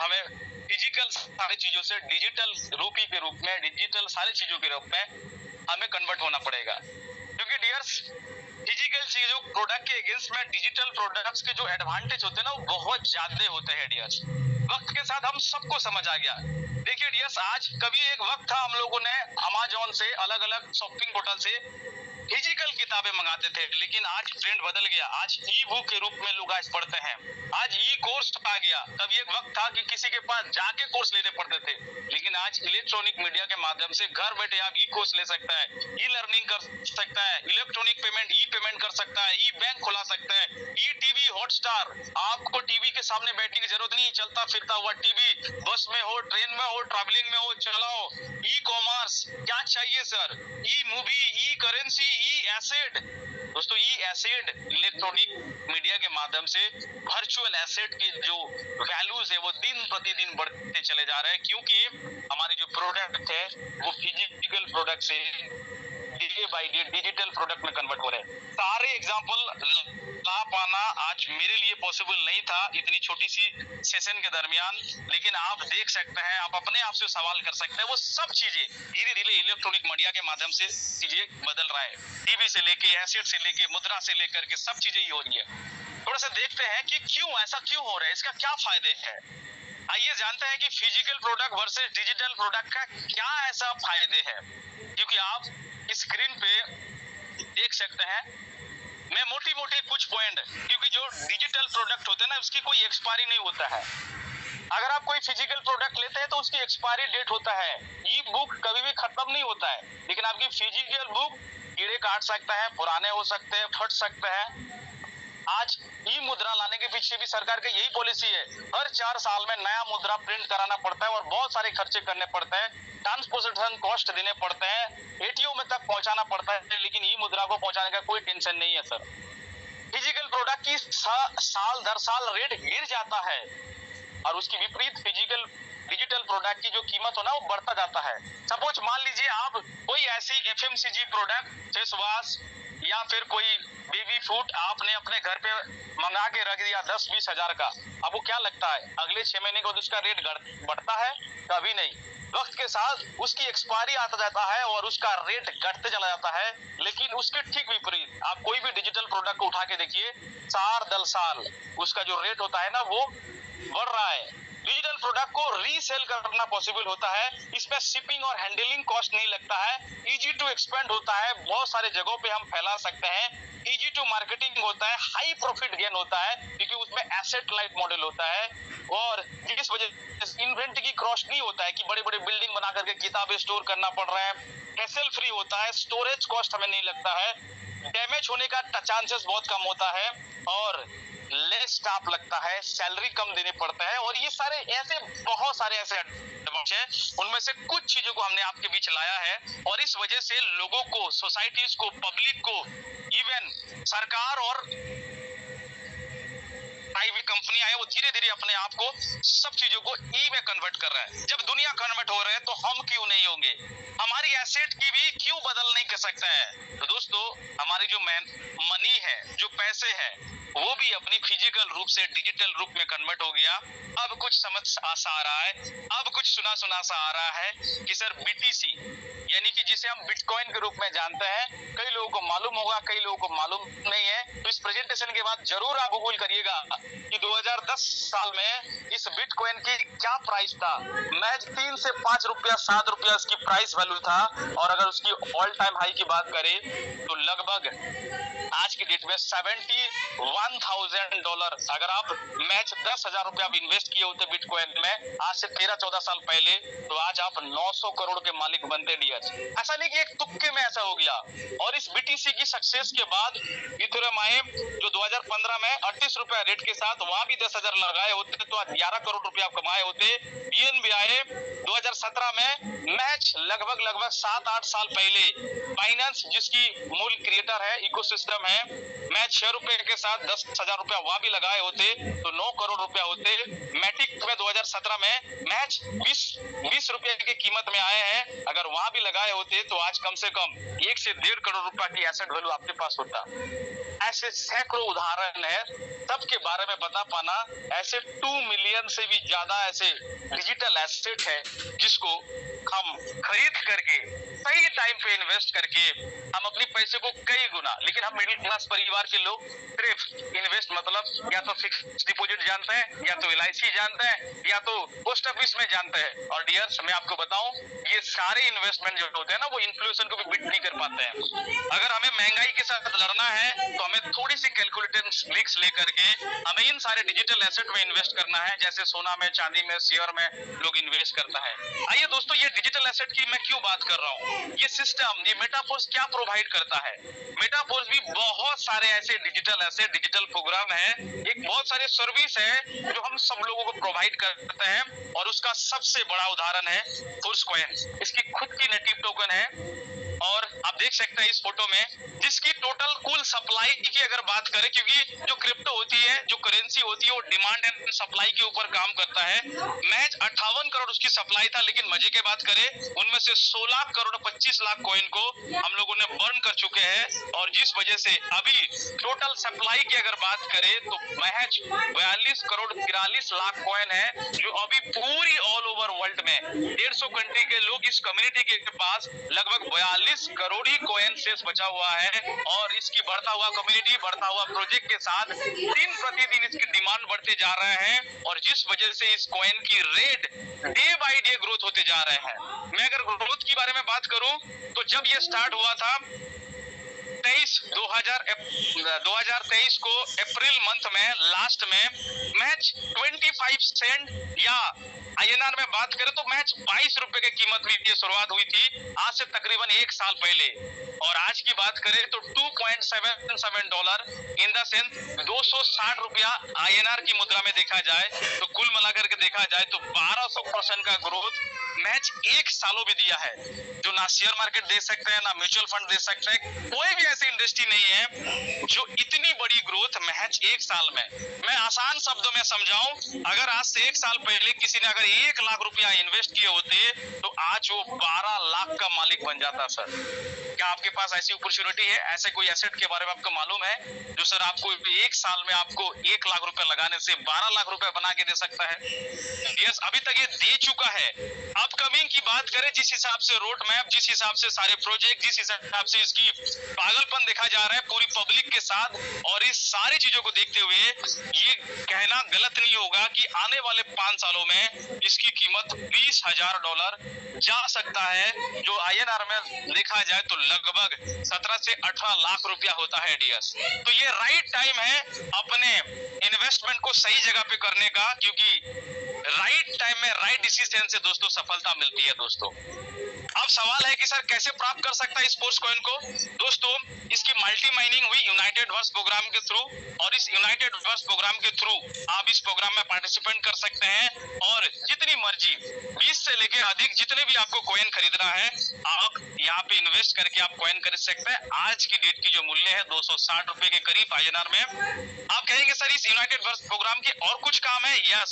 हमें फिजिकल सारी चीजों से डिजिटल रूपी के रूप में, डिजिटल सारी चीजों के रूप में हमें कन्वर्ट होना पड़ेगा। क्योंकि डियर्स, फिजिकल चीजों प्रोडक्ट के अगेंस्ट में डिजिटल प्रोडक्ट्स के जो एडवांटेज होते हैं ना वो बहुत ज्यादा होते हैं डियर्स। वक्त के साथ हम सबको समझ आ गया। देखिए डियर्स, आज कभी एक वक्त था हम लोगों ने अमेज़न से, अलग अलग शॉपिंग पोर्टल से फिजिकल किताबें मंगाते थे, लेकिन आज ट्रेंड बदल गया। आज ई बुक के रूप में लोग आज पढ़ते हैं। आज ई कोर्स आ गया। कभी एक वक्त था कि किसी के पास जाके कोर्स लेने पड़ते थे, लेकिन आज इलेक्ट्रॉनिक मीडिया के माध्यम से घर बैठे आप ई कोर्स ले सकता है, ई लर्निंग कर सकता है, इलेक्ट्रॉनिक पेमेंट, ई पेमेंट कर सकता है, ई बैंक खुला सकता है, ई टीवी हॉटस्टार। आपको टीवी के सामने बैठने की जरूरत नहीं, चलता फिरता हुआ टीवी, बस में हो, ट्रेन में हो, ट्रैवलिंग में हो, चलाओ। ई कॉमर्स क्या चाहिए सर? ई मूवी, ई करेंसी, ई एसेट। दोस्तों, ई एसेट इलेक्ट्रॉनिक मीडिया के माध्यम से वर्चुअल एसेट की जो वैल्यूज है वो दिन प्रतिदिन बढ़ते चले जा रहे हैं, क्योंकि हमारे जो प्रोडक्ट है वो फिजिकल प्रोडक्ट से day by day digital product में कन्वर्ट हो रहे हैं। सारे एग्जांपल ला पाना आज मेरे लिए पॉसिबल नहीं था इतनी छोटी सी सेशन के दरमियान, लेकिन आप देख सकते हैं, आप अपने आप से सवाल कर सकते हैं, वो सब चीजें धीरे धीरे इलेक्ट्रॉनिक मीडिया के माध्यम से चीजें बदल रहा है। टीवी से लेके, एसेट से लेके, मुद्रा से लेकर के सब चीजें ही हो रही है। थोड़ा सा देखते हैं कि क्यों ऐसा क्यों हो रहा है, इसका क्या फायदे हैं। आइए जानते हैं कि physical product versus digital product का क्या ऐसा फायदे हैं। क्योंकि आप स्क्रीन पे देख सकते हैं, मैं मोटी कुछ पॉइंट, क्योंकि जो डिजिटल प्रोडक्ट होते हैं ना उसकी कोई एक्सपायरी नहीं होता है। अगर आप कोई फिजिकल प्रोडक्ट लेते हैं तो उसकी एक्सपायरी डेट होता है। ई बुक कभी भी खत्म नहीं होता है, लेकिन आपकी फिजिकल बुक कीड़े काट सकता है, पुराने हो सकते हैं, फट सकते हैं। आज ई मुद्रा लाने के पीछे भी सरकार की यही पॉलिसी है। हर 4 साल में नया मुद्रा प्रिंट कराना पड़ता है और बहुत सारे खर्चे करने पड़ते हैं, ट्रांसपोर्टेशन कॉस्ट देने पड़ते हैं, एटीएम में तक पहुंचाना पड़ता है, लेकिन ई मुद्रा को पहुंचाने का कोई टेंशन नहीं है सर। फिजिकल प्रोडक्ट की साल दर साल रेट गिर जाता है और उसकी विपरीत फिजिकल डिजिटल प्रोडक्ट की जो कीमत हो ना वो बढ़ता जाता है। सपोज मान लीजिए आप कोई ऐसी एफएमसीजी प्रोडक्ट, फेस वॉश या फिर कोई बेबी फूड आपने अपने घर पे मंगा के रख दिया 10-20 हजार का, आपको क्या लगता है अगले 6 महीने के बाद उसका रेट बढ़ता है? कभी नहीं। वक्त के साथ उसकी एक्सपायरी आता जाता है और उसका रेट घटते चला जाता है। लेकिन उसके ठीक विपरीत आप कोई भी डिजिटल प्रोडक्ट को उठा के देखिए, साल उसका जो रेट होता है ना वो बढ़ रहा है। डिजिटल प्रोडक्ट को रीसेल करना पॉसिबल होता है, इसमें शिपिंग और हैंडलिंग कॉस्ट नहीं लगता है, इजी टू एक्सपेंड होता है, बहुत सारे जगहों पे हम फैला सकते हैं, इजी टू मार्केटिंग होता है, हाई प्रॉफिट गेन होता है क्योंकि उसमें एसेट लाइट मॉडल होता है और जिस वजह इन्वेंटरी की कॉस्ट नहीं होता है कि बड़े बड़े बिल्डिंग बना करके किताबें स्टोर करना पड़ रहा है, हैसल फ्री होता है, स्टोरेज कॉस्ट हमें नहीं लगता है, डैमेज होने का चांसेस बहुत कम होता है और लेस स्टाफ लगता है, सैलरी कम देने पड़ता है और ये सारे ऐसे बहुत सारे ऐसे है, उनमें से कुछ चीजों को हमने आपके बीच लाया है और इस वजह से लोगों को, सोसाइटीज को, पब्लिक को, इवन सरकार और प्राइवेट कंपनी है वो धीरे धीरे अपने आप को सब चीजों को ई में कन्वर्ट कर रहा है। जब दुनिया कन्वर्ट हो रहा है तो हम क्यों नहीं होंगे? हमारी एसेट की भी क्यों बदल नहीं कर सकता है? तो दोस्तों, हमारी जो मनी है, जो पैसे हैं, वो भी अपनी फिजिकल रूप से डिजिटल रूप में कन्वर्ट हो गया। अब कुछ समझ सा आ रहा है, अब कुछ सुना सा आ रहा है कि सर बीटीसी यानी कि जिसे हम बिटकॉइन के रूप में जानते हैं, कई लोगों को मालूम होगा, कई लोगों को मालूम नहीं है। तो इस प्रेजेंटेशन के बाद जरूर आप गूगल करिएगा कि 2010 साल में इस बिटकॉइन की क्या प्राइस था। महज 3 से 5 रुपया, 7 रुपया इसकी प्राइस वैल्यू था और अगर उसकी ऑल टाइम हाई की बात करें तो लगभग आज की डेट में $71,000। अगर आप मैच 10,000 रुपया आप इन्वेस्ट किए होते बिटकॉइन में आज से 13-14 साल पहले, तो आज आप 900 करोड़ के मालिक बनते डियर्स। ऐसा नहीं कि एक तुक्के में ऐसा हो गया। और इस बीटीसी की सक्सेस के बाद इथेरियम आए जो 2015 में 38 रुपया रेट के साथ, वहां भी 10,000 लगाए होते तो आज 11 करोड़ रुपया आप कमाए होते। बीएनबी आए 2017 में, मैच लगभग 7-8 साल पहले। बाइनेंस जिसकी मूल क्रिएटर है, इकोसिस्टम है, मैच 6 रुपए के साथ 10,000 रुपया वहां भी लगाए होते तो 9 करोड़ रुपया होते। मैटिक में 2017 में मैच 20 रुपए की कीमत में आए हैं, अगर वहां भी लगाए होते तो आज कम से कम 1 से 1.5 करोड़ रुपया की एसेट वैल्यू आपके पास होता। ऐसे सैकड़ों उदाहरण है, सबके बारे में बता पाना, ऐसे 2 मिलियन से भी ज्यादा ऐसे डिजिटल एसेट है जिसको हम खरीद करके सही टाइम पे इन्वेस्ट करके हम अपने पैसे को कई गुना, लेकिन हम मिडिल क्लास परिवार के लोग सिर्फ इन्वेस्ट मतलब या तो फिक्स डिपॉजिट जानते हैं, या तो LIC जानते हैं, या या तो पोस्ट ऑफिस में जानते हैं। और डियर्स मैं आपको बताऊं, ये सारे इन्वेस्टमेंट जो होते हैं ना वो इन्फ्लेशन को भी बीट नहीं कर पाते हैं। अगर हमें महंगाई के साथ लड़ना है तो हमें थोड़ी सी कैलकुलेटेड रिस्क लेकर के हमें इन सारे डिजिटल एसेट में इन्वेस्ट करना है, जैसे सोना में, चांदी में, शेयर में लोग इन्वेस्ट करता है। आइए दोस्तों, ये डिजिटल एसेट की मैं क्यों बात कर रहा हूँ, ये सिस्टम, ये मेटाफोर्स क्या प्रोवाइड करता है। मेटाफोर्स भी बहुत सारे ऐसे डिजिटल एसेट, डिजिटल प्रोग्राम है, एक बहुत सारे सर्विस है जो हम सब लोगों को प्रोवाइड करते हैं। और उसका सबसे बड़ा उदाहरण है फोर्स कॉइन। इसकी खुद की नेटिव टोकन है और आप देख सकते हैं इस फोटो में, जिसकी टोटल कुल सप्लाई की अगर बात करें, क्योंकि जो क्रिप्टो होती है, जो करेंसी होती है, वो डिमांड एंड सप्लाई के ऊपर काम करता है। महज 58 करोड़ उसकी सप्लाई था, लेकिन मजे की बात करें उनमें से 16 करोड़ 25 लाख कॉइन को हम लोगों ने बर्न कर चुके हैं। और जिस वजह से अभी टोटल सप्लाई की अगर बात करें तो महज 42 करोड़ 43 लाख कॉइन है, जो अभी पूरी ऑल ओवर वर्ल्ड में 150 कंट्री के लोग, इस कम्युनिटी के पास लगभग 42 करोड़ ही कॉइन शेष बचा हुआ है। और इसकी बढ़ता हुआ कम्युनिटी, बढ़ता हुआ प्रोजेक्ट के साथ दिन प्रतिदिन इसकी डिमांड बढ़ते जा रहे हैं, और जिस वजह से इस कॉइन की rate day by day growth होते जा रहे हैं। मैं अगर ग्रोथ की बारे में बात करूं तो जब ये स्टार्ट हुआ था 2023 को अप्रैल मंथ में लास्ट में मैच 25 सेंट या INR में बात करें तो मैच 22 रुपए की कीमत में ये शुरुआत हुई थी, आज से तकरीबन 1 साल पहले। और आज की बात करें तो $2.77 इन द सेंस 260 रुपया INR की मुद्रा में देखा जाए तो कुल मिलाकर के देखा जाए तो 1200% का ग्रोथ मैच 1 सालों में दिया है, जो ना शेयर मार्केट दे सकते हैं, ना म्यूचुअल फंड दे सकते हैं। कोई भी ऐसी इंडस्ट्री नहीं है जो इतनी बड़ी ग्रोथ महज 1 साल में। मैं आसान शब्दों में समझाऊं, अगर आज से 1 साल पहले किसी ने अगर 1 लाख रुपया इन्वेस्ट किए होते तो आज वो 12 लाख का मालिक बन जाता। सर, क्या आपके पास ऐसी अपॉर्चुनिटी है, ऐसे कोई एसेट के बारे में आपको मालूम है जो सर आपको 1 साल में आपको 1 लाख रुपया लगाने से 12 लाख रुपया बना के दे सकता है? यस, अभी तक ये दे चुका है। अपकमिंग की बात करें, जिस हिसाब से रोड मैप, जिस हिसाब से सारे प्रोजेक्ट, जिस हिसाब से इसकी पागलपन देखा जा रहा है पूरी पब्लिक के साथ, और इस सारी चीजों को देखते हुए ये कहना गलत नहीं होगा कि आने वाले 5 सालों में इसकी कीमत $20,000 जा सकता है, जो INR में देखा जाए तो लगभग 17 से 18 लाख रुपया होता है डियर्स। तो ये राइट टाइम है अपने इन्वेस्टमेंट को सही जगह पे करने का, क्योंकि राइट टाइम में राइट डिसीजन से दोस्तों सफलता मिलती है दोस्तों। अब सवाल है कि सर कैसे प्राप्त कर सकता है इस फोर्स कॉइन को? दोस्तों, इसकी मल्टी माइनिंग हुई यूनाइटेड वर्स प्रोग्राम के थ्रू, और इस यूनाइटेड वर्स प्रोग्राम के थ्रू आप इस प्रोग्राम में पार्टिसिपेट कर सकते हैं, और जितनी मर्जी 20 से लेकर अधिक जितने भी आपको कॉइन खरीदना है आप यहाँ पे इन्वेस्ट करके आप कॉइन खरीद सकते हैं। आज की डेट की जो मूल्य है 260 रुपए के करीब INR में। आप कहेंगे सर इस यूनाइटेड वर्स प्रोग्राम के और कुछ काम है? यस,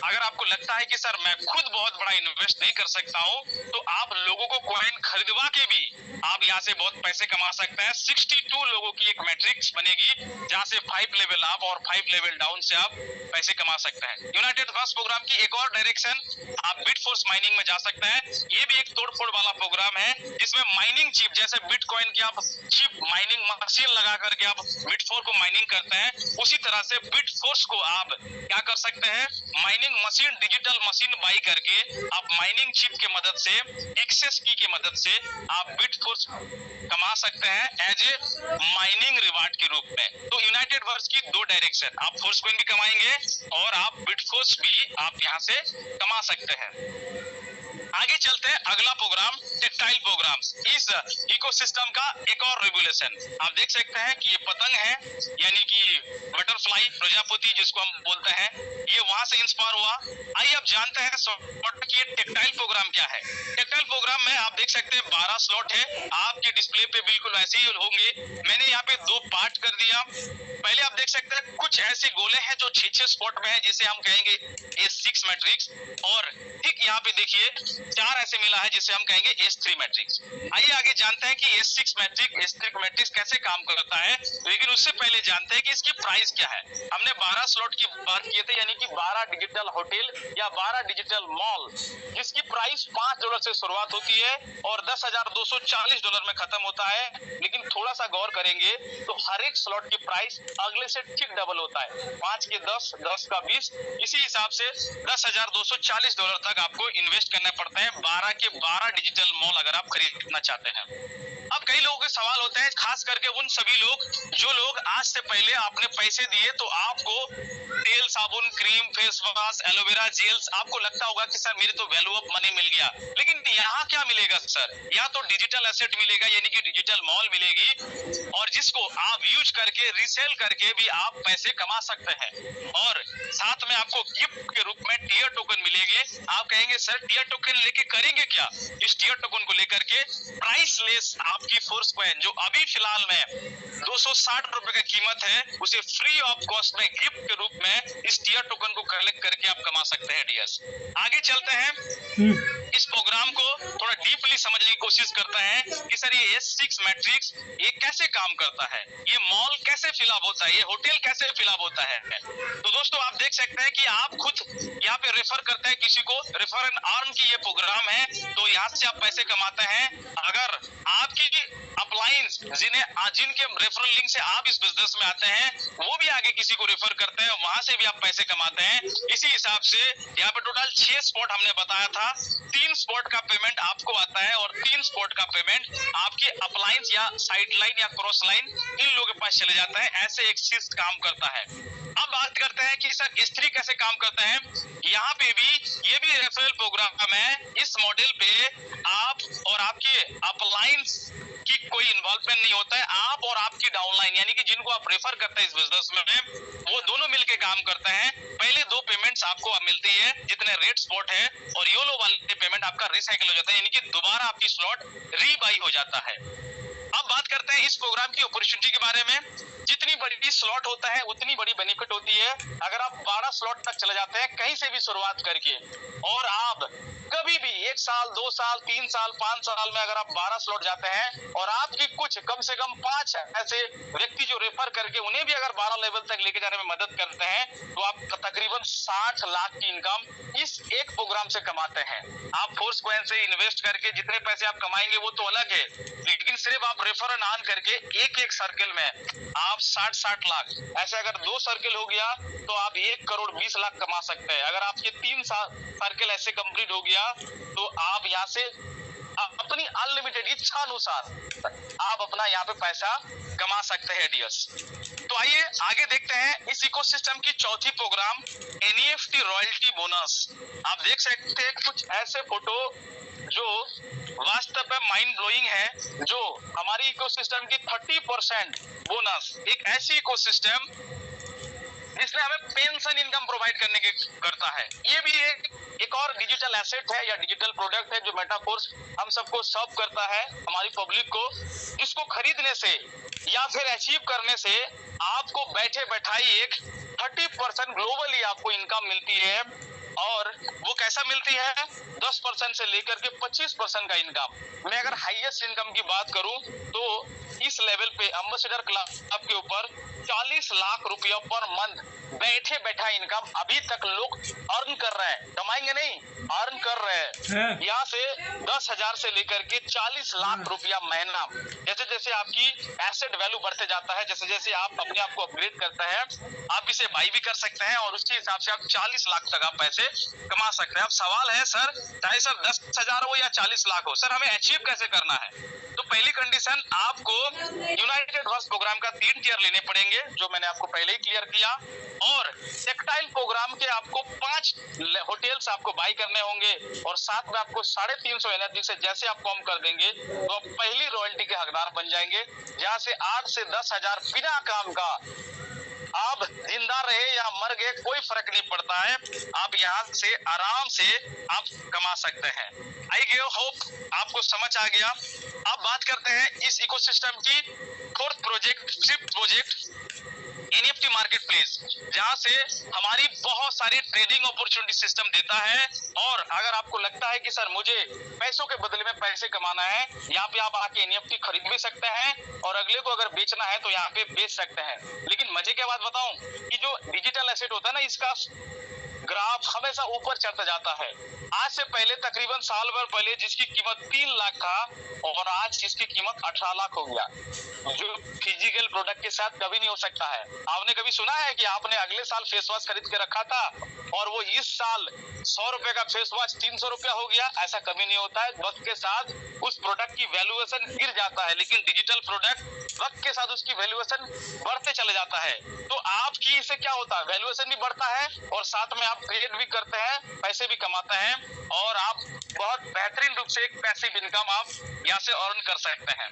अगर आपको लगता है कि सर मैं खुद बहुत बड़ा इन्वेस्ट नहीं कर सकता हूँ तो आप लोगों को कॉइन खरीदवा के भी आप यहाँ से बहुत पैसे कमा सकते हैं। 62 लोगों की एक मैट्रिक्स बनेगी जहाँ से 5 लेवल अप और 5 लेवल डाउन से आप पैसे कमा सकते हैं। यूनाइटेड वर्स प्रोग्राम की एक और डायरेक्शन, आप बिटफोर्स माइनिंग में जा सकते हैं। ये भी एक तोड़फोड़ वाला प्रोग्राम है जिसमें माइनिंग चिप, जैसे बिटकॉइन की आप चिप माइनिंग मशीन लगा करके आप बिटफोर को माइनिंग करते हैं, उसी तरह से बिटफोर्स को आप क्या कर सकते हैं, mining machine, digital machine by करके आप माइनिंग चिप के मदद से, एक्सेस की के मदद से आप बिटफोर्स कमा सकते हैं एज ए माइनिंग रिवार्ड के रूप में। तो यूनाइटेड वर्स की 2 डायरेक्शन, आप फोर्स कॉइन भी कमाएंगे और आप बिटफोर्स भी आप यहाँ से कमा सकते हैं। आगे चलते हैं, अगला प्रोग्राम टेक्टाइल प्रोग्राम। इस इकोसिस्टम का एक और रेगुलेशन आप देख सकते हैं कि ये पतंग है, यानी कि बटरफ्लाई, प्रजापति जिसको हम बोलते हैं, ये वहां से इंस्पायर हुआ। आइए अब जानते हैं कि ये टेक्टाइल प्रोग्राम क्या है। टेक्टाइल प्रोग्राम में आप देख सकते हैं 12 स्लॉट है, आपके डिस्प्ले पे बिल्कुल वैसे ही होंगे। मैंने यहाँ पे 2 पार्ट कर दिया। पहले आप देख सकते हैं कुछ ऐसे गोले हैं जो 6-6 स्पॉट में है, जिसे हम कहेंगे A6 मैट्रिक्स। और ठीक यहाँ पे देखिए 4 ऐसे मिला है जिसे हम कहेंगे S3 मैट्रिक्स। आइए आगे जानते हैं कि S6 मैट्रिक्स कैसे काम करता है, लेकिन उससे पहले जानते हैं कि इसकी प्राइस क्या है। हमने 12 स्लॉट की बात किए थे, यानी कि 12 डिजिटल होटल या 12 डिजिटल मॉल, जिसकी प्राइस $5 से शुरुआत होती है और $10,240 में खत्म होता है। लेकिन थोड़ा सा गौर करेंगे तो हर एक स्लॉट की प्राइस अगले से ठीक डबल होता है, 5 के 10, 10 का 20, इसी हिसाब से $10,240 तक आपको इन्वेस्ट करना पड़ता है 12 के 12 डिजिटल मॉल अगर आप खरीदना चाहते हैं। अब कई लोगों के सवाल होते हैं, खास करके उन सभी लोग जो लोग आज से पहले आपने पैसे दिए तो आपको तेल, साबुन, cream, face wash, aloe vera gels, आपको लगता होगा कि सर मेरी तो वैल्यू ऑफ मनी मिल गया। लेकिन यहाँ क्या मिलेगा सर? यहाँ तो डिजिटल एसेट मिलेगा, यानी कि डिजिटल मॉल मिलेगी, और जिसको आप यूज करके रीसेल करके भी आप पैसे कमा सकते हैं। और साथ में आपको गिफ्ट के रूप में टीयर टोकन मिलेंगे। आप कहेंगे सर टीयर टोकन लेके करेंगे क्या? इस टीयर टोकन को लेकर के प्राइसलेस आपकी फोर्स कॉइन जो अभी फिलहाल में 260 रुपए की कीमत है, उसे फ्री ऑफ कॉस्ट में गिफ्ट के रूप में इस टीयर टोकन को कलेक्ट करके आप कमा सकते हैं डियर्स। आगे चलते हैं, इस प्रोग्राम को थोड़ा डीपली समझने की कोशिश करते हैं कि सर ये S6 मैट्रिक्स ये कैसे काम करता है, ये मॉल कैसे फिलअप होता है, ये होटल कैसे फिलअप होता है। तो दोस्तों आप देख सकते हैं कि आप खुद यहाँ पे रेफर करते हैं किसी को, रेफर एंड अर्न की ये प्रोग्राम है, तो यहाँ से आप पैसे कमाते हैं। अगर आपकी अपलायंस जिनके रेफरल लिंक से आप इस बिजनेस में आते हैं, वो भी आगे किसी को रेफर करते हैं, वहां से भी आप पैसे कमाते हैं। इसी हिसाब से यहाँ पे टोटल 6 स्पॉट हमने बताया था, 3 स्पॉट का पेमेंट आपको आता है और 3 स्पॉट का पेमेंट आपके अपलायंस या साइड लाइन या क्रॉस लाइन इन लोगों के पास चले जाता है। ऐसे एक चीज काम करता है। अब बात करते हैं कि सर S3 कैसे काम करता है। यहाँ पे भी ये भी रेफरल प्रोग्राम है। इस मॉडल पे आप और आपके अपलायंस की कोई इन्वॉल्वमेंट नहीं होता है। आप और आपकी डाउनलाइन यानी कि जिनको आप रेफर करते हैं इस बिजनेस में, वो दोनों मिलके काम करते हैं। पहले 2 पेमेंट्स आपको मिलती है जितने रेड स्पॉट है, और येलो वाले पेमेंट आपका रिसाइकिल हो जाता है, यानी कि दोबारा आपकी स्लॉट रीबाई हो जाता है। अब बात करते हैं इस प्रोग्राम की अपॉर्चुनिटी के बारे में। जितनी बड़ी स्लॉट होता है उतनी बड़ी बेनिफिट होती है। अगर आप 12 स्लॉट तक चले जाते हैं कहीं से भी शुरुआत करके, और आप कभी भी 1 साल, 2 साल, 3 साल, 5 साल में अगर आप 12 स्लॉट जाते हैं और आपकी कुछ कम से कम 5 ऐसे व्यक्ति जो रेफर करके उन्हें भी अगर 12 लेवल तक लेके जाने में मदद करते हैं, तो आप तकरीबन 60 लाख की इनकम इस एक प्रोग्राम से कमाते हैं। आप फोर्स कॉइन से इन्वेस्ट करके जितने पैसे आप कमाएंगे वो तो अलग है, लेकिन सिर्फ आप रेफर एंड अर्न करके एक सर्किल में आप 60 लाख, ऐसे अगर 2 सर्किल हो गया तो आप 1 करोड़ 20 लाख कमा सकते हैं। अगर आपके 3 सर्किल ऐसे कंप्लीट हो गया तो आप यहाँ से अपनी अनलिमिटेड इच्छा अनुसार आप अपना यहाँ पे पैसा कमा सकते हैं डियर्स। तो आइए आगे देखते हैं इस इकोसिस्टम की चौथी प्रोग्राम NFT रॉयल्टी बोनस। आप देख सकते हैं कुछ ऐसे फोटो जो वास्तव में माइंड ब्लोइंग है, जो हमारी इकोसिस्टम की 30% बोनस, एक ऐसी इकोसिस्टम जिसने हमें पेंशन इनकम प्रोवाइड करने के करता है। ये भी एक और डिजिटल एसेट है या डिजिटल प्रोडक्ट है जो मेटाफोर्स हम सबको सर्व करता है, हमारी पब्लिक को, जिसको खरीदने से या फिर अचीव करने से आपको बैठे बैठाई एक 30% ग्लोबली आपको इनकम मिलती है। और वो कैसा मिलती है? 10% से लेकर के 25% का इनकम। मैं अगर हाईएस्ट इनकम की बात करूं तो इस लेवल पे एम्बेसडर क्लब के ऊपर 40 लाख रुपया पर मंथ बैठे बैठा इनकम अभी तक लोग अर्न कर रहे हैं, कमाएंगे नहीं, अर्न कर रहे हैं। यहाँ से 10,000 से लेकर के 40 लाख रुपया महीना। जैसे जैसे आपकी एसेट वैल्यू बढ़ते जाता है, जैसे जैसे आप अपने आप को अपग्रेड करते हैं, आप इसे बाई भी कर सकते हैं और उसके हिसाब से आप 40 लाख तक आप पैसे कमा सकते हैं। अब सवाल है सर, चाहे सर 10,000 हो या 40 लाख हो, सर हमें अचीव कैसे करना है? तो पहली कंडीशन, आपको यूनाइटेड वर्स प्रोग्राम का 3 टियर लेने पड़ेंगे, जो मैंने आपको पहले ही क्लियर किया। और टेक्टाइल प्रोग्राम के आपको 5 होटल्स आपको बाई करने होंगे, और साथ में आपको 350 एनर्जी से जैसे आप कॉम कर देंगे तो आप पहली रॉयल्टी के हकदार बन जाएंगे, जहां से 8 से 10,000 बिना काम का, आप जिंदा रहे या मर गए कोई फर्क नहीं पड़ता है, आप यहाँ से आराम से आप कमा सकते हैं। आई होप आपको समझ आ गया। अब बात करते हैं इस इकोसिस्टम की 4th project, 5th project NEFT market place, जहां से हमारी बहुत सारी ट्रेडिंग अपॉर्चुनिटी सिस्टम देता है। और अगर आपको लगता है कि सर मुझे पैसों के बदले में पैसे कमाना है, यहाँ पे आप आके एनईएफटी खरीद भी सकते हैं और अगले को अगर बेचना है तो यहाँ पे बेच सकते हैं। लेकिन मजे की बात बताऊं कि जो डिजिटल एसेट होता है ना, इसका ग्राफ हमेशा ऊपर चढ़ता जाता है। आज से पहले तकरीबन साल भर पहले जिसकी कीमत 3 लाख था और आज इसकी कीमत 18 लाख हो गया, जो फिजिकल प्रोडक्ट के साथ कभी नहीं हो सकता है। आपने कभी सुना है कि आपने अगले साल फेस वॉश खरीद के रखा था और वो इस साल 100 रुपए का फेस वॉश 300 रुपया हो गया? ऐसा कभी नहीं होता है। वक्त के साथ उस प्रोडक्ट की वैल्यूएशन गिर जाता है, लेकिन डिजिटल प्रोडक्ट वक्त के साथ उसकी वैल्यूएशन बढ़ते चले जाता है। तो आपकी इससे क्या होता है, वैल्यूएशन भी बढ़ता है और साथ में आप ट्रेड भी करते हैं, पैसे भी कमाते हैं और आप बहुत बेहतरीन रूप से एक पैसिव इनकम आप यहाँ से अर्न कर सकते हैं।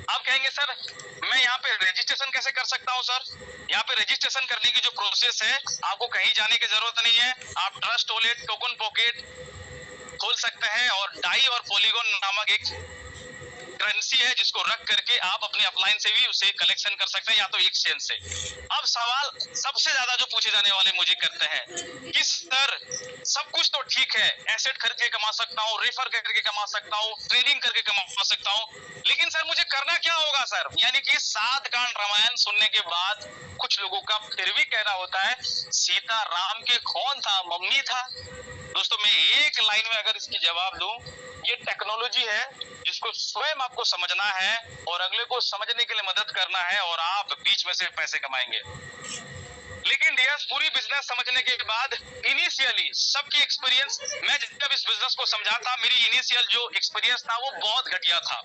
आप कहेंगे सर मैं यहाँ पे रजिस्ट्रेशन कैसे कर सकता हूँ? सर यहाँ पे रजिस्ट्रेशन करने की जो प्रोसेस है, आपको कहीं जाने की जरूरत नहीं है। आप ट्रस्ट वॉलेट, टोकन पॉकेट खोल सकते हैं और डाई और पॉलीगॉन नामक एक करेंसी है जिसको रख करके आप अपने अपलाइन से भी उसे कलेक्शन कर सकते हैं या तो एक्सचेंज से। अब सवाल सबसे ज्यादा जो पूछे जाने वाले मुझे करते हैं कि सर सब कुछ तो ठीक है, एसेट खरीद के कमा सकता हूँ, रेफर करके कमा सकता हूँ, ट्रेडिंग करके कमा सकता हूँ, लेकिन सर मुझे करना क्या होगा? सर यानी कि 7 कांड रामायण सुनने के बाद कुछ लोगों का फिर भी कहना होता है सीता राम के कौन था, मम्मी था। दोस्तों मैं एक लाइन में अगर इसकी जवाब दूं, ये टेक्नोलॉजी है जिसको स्वयं आपको समझना है और अगले को समझने के लिए मदद करना है और आप बीच में से पैसे कमाएंगे। लेकिन डियर्स, पूरी बिजनेस समझने के बाद इनिशियली सबकी एक्सपीरियंस, मैं जब इस बिजनेस को समझा था, मेरी इनिशियल जो एक्सपीरियंस था वो बहुत घटिया था।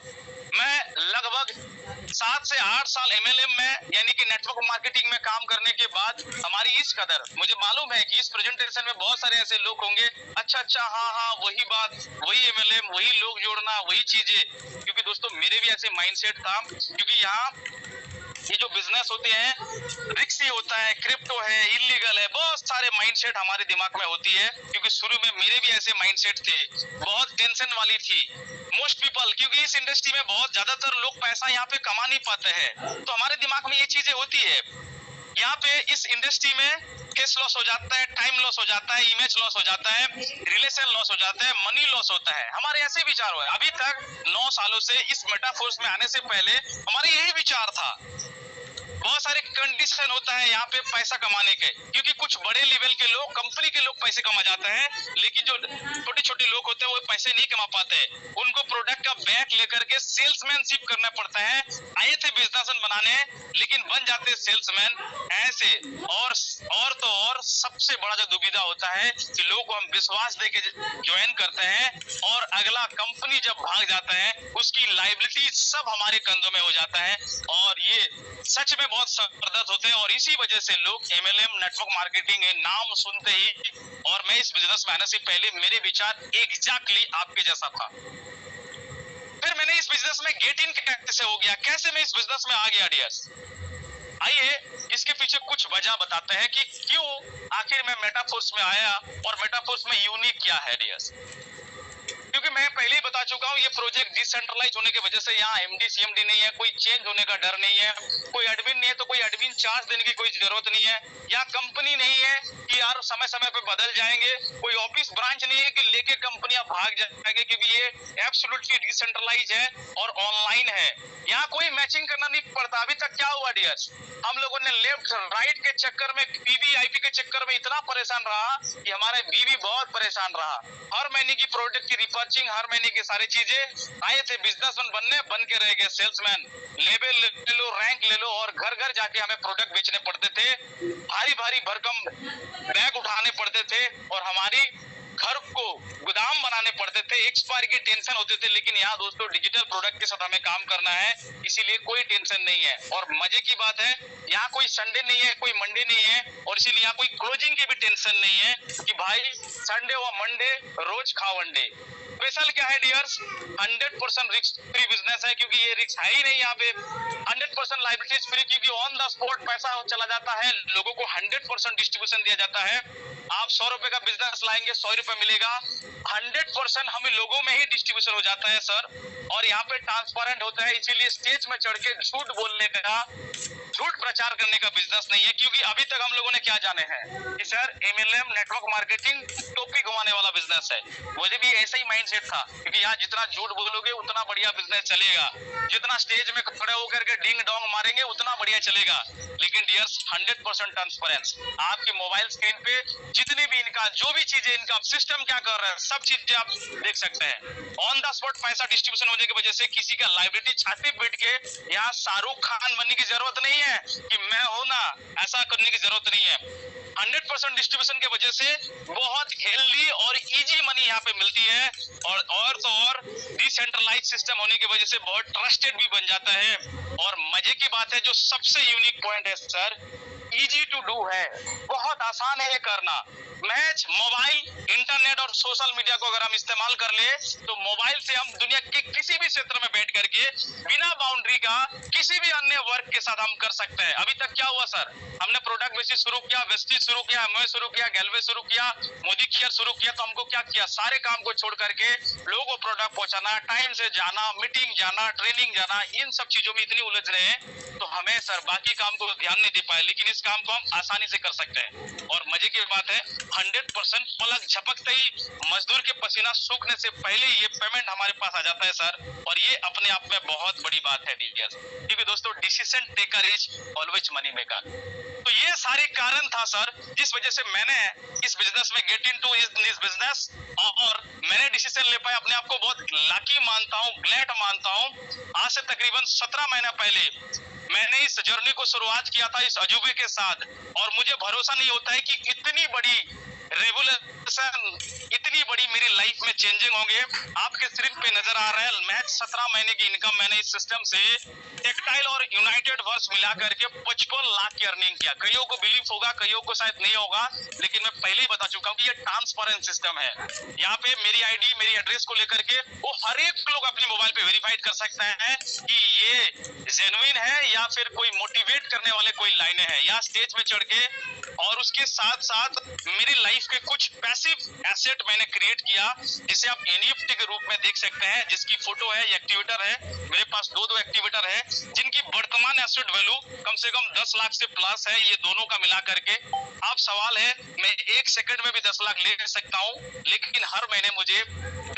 मैं लगभग 7 से 8 साल एमएलएम में यानी कि नेटवर्क मार्केटिंग में काम करने के बाद हमारी इस कदर, मुझे मालूम है कि इस प्रेजेंटेशन में बहुत सारे ऐसे लोग होंगे, अच्छा हाँ वही बात, वही एमएलएम, वही लोग जोड़ना, वही चीजें। क्योंकि दोस्तों मेरे भी ऐसे माइंडसेट था, क्योंकि यहाँ ये जो बिजनेस होते हैं रिस्की होता है, क्रिप्टो है, इलीगल है, बहुत सारे माइंडसेट हमारे दिमाग में होती है। क्योंकि शुरू में मेरे भी ऐसे माइंडसेट थे, बहुत टेंशन वाली थी। मोस्ट पीपल, क्योंकि इस इंडस्ट्री में बहुत ज्यादातर लोग पैसा यहाँ पे कमा नहीं पाते हैं, तो हमारे दिमाग में ये चीजें होती है। यहाँ पे इस इंडस्ट्री में केस लॉस हो जाता है, टाइम लॉस हो जाता है, इमेज लॉस हो जाता है, रिलेशन लॉस हो जाता है, मनी लॉस होता है। हमारे ऐसे विचार हुए अभी तक 9 सालों से इस मेटाफोर्स में आने से पहले हमारे यही विचार था। बहुत सारे कंडीशन होता है यहाँ पे पैसा कमाने के, क्योंकि कुछ बड़े लेवल के लोग, कंपनी के लोग पैसे कमा जाते हैं, लेकिन जो छोटे छोटे लोग होते हैं वो पैसे नहीं कमा पाते। उनको प्रोडक्ट का बैक लेकर के सेल्समैनशिप करना पड़ता है। आए थे बिजनेसमैन बनाने, लेकिन बन जाते सेल्समैन ऐसे। और तो और सबसे बड़ा जो दुविधा होता है कि लोगों को हम विश्वास देके ज्वाइन करते हैं और अगला कंपनी जब भाग जाता है उसकी लायबिलिटी सब हमारे कंधों में हो जाता है। और ये सच में बहुत जबरदस्त होते हैं और इसी वजह से लोग एमएलएम, नेटवर्क मार्केटिंग नाम सुनते ही, और मैं इस बिजनेस में आने से पहले मेरे विचार एग्जैक्टली आपके जैसा था। फिर मैंने इस बिजनेस में गेट इन कैसे हो गया, कैसे मैं इस बिजनेस में आ गया डियर्स? आइए इसके पीछे कुछ वजह बताते हैं कि क्यों आखिर मैं मेटाफोर्स में आया और मेटाफोर्स में यूनिक क्या है डियर्स। क्योंकि मैं पहले ही बता चुका हूँ, ये प्रोजेक्ट डिसेंट्रलाइज होने की वजह से यहाँ एमडी सीएमडी नहीं है, कोई चेंज होने का डर नहीं है, कोई एडमिन नहीं है तो कोई एडमिन चार्ज देने की कोई जरूरत नहीं है। यहाँ कंपनी नहीं है कि यार समय समय पे बदल जाएंगे, कोई ऑफिस ब्रांच नहीं है कि लेके कंपनियां भाग जाएंगे, क्योंकि ये एब्सोल्युटली डिसेंट्रलाइज है और ऑनलाइन है। यहाँ कोई मैचिंग करना नहीं पड़ता। अभी तक क्या हुआ डियर्स, हम लोगों ने लेफ्ट राइट के चक्कर में, वीवीआईपी के चक्कर में इतना परेशान रहा कि हमारे बीवी बहुत परेशान रहा। हर महीने की प्रोडक्ट की रिपर्चिंग, हर महीने की सारी चीजें। आए थे बिजनेसमैन बनने, बन के रह गए सेल्समैन। लेवल ले लो, रैंक ले लो, और घर घर जाके हमें प्रोडक्ट बेचने पड़ते थे, भारी भारी भरकम बैग उठाने पड़ते थे और हमारी घर को गोदाम बनाने पड़ते थे, एक्सपायर की टेंशन होते थे। लेकिन यहाँ दोस्तों डिजिटल प्रोडक्ट के साथ हमें काम करना है, इसीलिए कोई टेंशन नहीं है। और मजे की बात है, यहाँ कोई संडे नहीं है, कोई मंडे नहीं है, और इसीलिए यहाँ कोई क्लोजिंग की भी टेंशन नहीं है कि भाई संडे और मंडे रोज खाओ अंडे। स्पेशल क्या है डियर्स, 100% रिस्क फ्री बिजनेस है, क्योंकि ये रिस्क है ही नहीं यहाँ पे। 100% लाइबिलिटीज फ्री, क्योंकि ऑन द स्पॉट पैसा चला जाता है, लोगों को 100% डिस्ट्रीब्यूशन दिया जाता है। आप 100 रुपए का बिजनेस लाएंगे, 100 रुपए मिलेगा, 100% हमें लोगों में ही डिस्ट्रीब्यूशन हो जाता है सर। और यहाँ पे ट्रांसपेरेंट होता है, इसीलिए स्टेज में चढ़ के झूठ बोलने का झूठ प्रचार करने का बिजनेस नहीं है, क्योंकि अभी तक हम लोगों ने क्या जाने हैं कि सर MLM नेटवर्क मार्केटिंग टोपी घुमाने वाला बिजनेस है। मुझे भी ऐसा ही माइंडसेट था, क्योंकि यहाँ जितना झूठ बोलोगे उतना बढ़िया बिजनेस चलेगा, जितना स्टेज में खड़े होकर के डिंग डोंग मारेंगे उतना बढ़िया चलेगा। लेकिन डियर्स 100% ट्रांसपेरेंस, आपके मोबाइल स्क्रीन पे जितनी भी इनका जो भी चीजें, इनका सिस्टम क्या कर रहा है, सब चीजें आप देख सकते हैं। ऑन द स्पॉट पैसा डिस्ट्रीब्यूशन होने की वजह से किसी का लाइबिलिटी छाती पीट के यहाँ शाहरुख खान बनने की जरूरत नहीं है कि मैं हूं ना, ऐसा करने की जरूरत नहीं है। 100% डिस्ट्रीब्यूशन की वजह से बहुत हेल्दी और इजी मनी यहाँ पे मिलती है, और तो और डिसेंट्रलाइज सिस्टम होने की वजह से बहुत ट्रस्टेड भी बन जाता है। और मजे की बात है, जो सबसे यूनिक पॉइंट है सर, इजी टू डू है, बहुत आसान है ये करना। मैच मोबाइल, इंटरनेट और सोशल मीडिया को अगर हम इस्तेमाल कर ले तो मोबाइल से हम दुनिया के किसी भी क्षेत्र में बैठ करके बिना बाउंड्री का किसी भी अन्य वर्क के साथ हम कर सकते हैं। अभी तक क्या हुआ सर, हमने प्रोडक्ट बेसिस शुरू किया, वेस्टेज शुरू किया, एमवे शुरू किया, गैलवे शुरू किया, मोदी केयर शुरू किया, तो हमको क्या किया, सारे काम को छोड़ करके लोगों को प्रोडक्ट पहुंचाना, टाइम से जाना, मीटिंग जाना, ट्रेनिंग जाना, इन सब चीजों में इतनी उलझ रहे हैं, तो हमें सर बाकी काम को ध्यान नहीं दे पाए, लेकिन इस काम को हम आसानी से कर सकते हैं। और मजे की बात है, 100% पलक झपकते ही मजदूर के पसीना सूखने से पहले ये पेमेंट हमारे पास आ जाता है सर, और ये अपने आप में बहुत बड़ी बात है डियर्स, क्योंकि दोस्तों decision taker is always money maker. तो ये सारे कारण था सर जिस वजह से मैंने इस बिजनेस में गेट इनटू दिस बिजनेस, और मैंने डिसीजन ले पाया। अपने आप को बहुत लकी मानता हूँ, ग्लैड मानता हूँ। आज से तकरीबन 17 महीना पहले मैंने इस जर्नी को शुरुआत किया था इस अजूबे के साथ, और मुझे भरोसा नहीं होता है कि इतनी बड़ी रेवोल्यूशन, इतनी बड़ी मेरी लाइफ में चेंजिंग होंगे। आपके स्क्रीन पे नजर आ रहा है, मैच 17 महीने की इनकम मैंने इस सिस्टम से टेक्सटाइल और यूनाइटेड वर्क्स मिला करके 55 लाख की अर्निंग किया। कईयों को बिलीव होगा, कईयों को शायद नहीं होगा, लेकिन मैं पहले ही बता चुका हूँ कि ये ट्रांसपेरेंट सिस्टम है। यहाँ पे मेरी आईडी, मेरी एड्रेस को लेकर के वो हर एक लोग अपने मोबाइल पे वेरीफाइड कर सकते हैं कि ये जेन्युइन है या फिर कोई मोटिवेट करने वाले कोई लाइनें हैं, या स्टेज में चढ़ के। और उसके साथ साथ मेरी लाइफ के कुछ पैसिव एसेट मैंने क्रिएट किया, जिसे आप NFT के रूप में देख सकते हैं, जिसकी फोटो है, एक्टिवेटर है। मेरे पास दो एक्टिवेटर है जिनकी वर्तमान एसेट वैल्यू कम से कम 10 लाख से प्लस है, ये दोनों का मिला करके। अब सवाल है, मैं 1 सेकंड में भी 10 लाख ले सकता हूँ, लेकिन हर महीने मुझे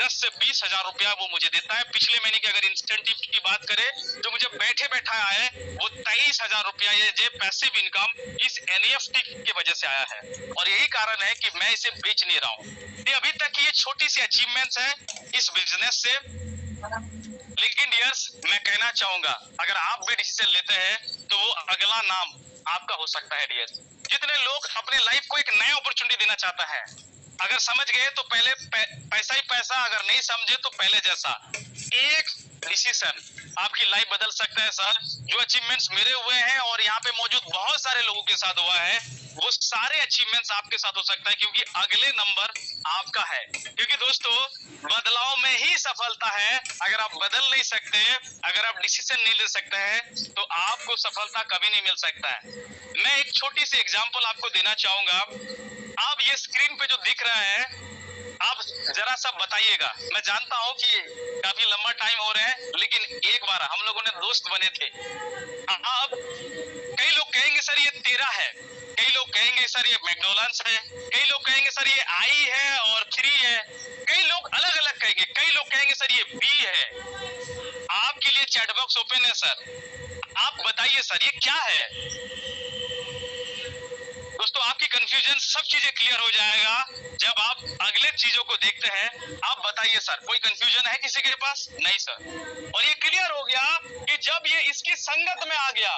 10 से 20 हजार रुपया वो मुझे देता है। पिछले महीने की अगर इंसेंटिव की बात करें तो मुझे बैठे बैठा आया है वो 23 हजार रुपया, ये पैसिव इनकम इस NFT की वजह से आया है। और यही कारण है कि मैं इसे बेच नहीं रहा हूँ। ये अभी तक की ये छोटी सी अचीवमेंट्स है इस बिजनेस से। लेकिन डियर्स, मैं कहना चाहूंगा, अगर आप भी डिसीजन लेते हैं तो वो अगला नाम आपका हो सकता है डियर्स। जितने लोग अपने लाइफ को एक नया अपॉर्चुनिटी देना चाहता है, अगर समझ गए तो पहले पैसा ही पैसा, अगर नहीं समझे तो पहले जैसा। एक डिसीजन आपकी लाइफ बदल सकता है सर। जो अचीवमेंट्स मेरे हुए हैं और यहाँ पे मौजूद बहुत सारे लोगों के साथ हुआ है, वो सारे अचीवमेंट्स आपके साथ हो सकता है, क्योंकि अगले नंबर आपका है। क्योंकि दोस्तों, बदलाव में ही सफलता है। अगर आप बदल नहीं सकते, अगर आप डिसीजन नहीं ले सकते हैं, तो आपको सफलता कभी नहीं मिल सकता है। मैं एक छोटी सी एग्जांपल आपको देना चाहूंगा। आप ये स्क्रीन पे जो दिख रहा है, आप जरा सा बताइएगा। मैं जानता हूं कि काफी लंबा टाइम हो रहा है, लेकिन एक बार हम लोगों ने दोस्त बने थे। अब कई लोग कहेंगे सर ये तेरा है, कई लोग कहेंगे सर ये मैकडॉनल्ड्स है, कई लोग कहेंगे सर ये आई है और 3 है, कई लोग अलग अलग कहेंगे, कई लोग कहेंगे सर ये बी है। आपके लिए चैट बॉक्स ओपन है सर, आप बताइए सर ये क्या है। दोस्तों, आपकी कंफ्यूजन सब चीजें क्लियर हो जाएगा जब आप अगले चीजों को देखते हैं। आप बताइए सर, कोई कंफ्यूजन है किसी के पास? नहीं सर। और ये क्लियर हो गया कि जब ये इसकी संगत में आ गया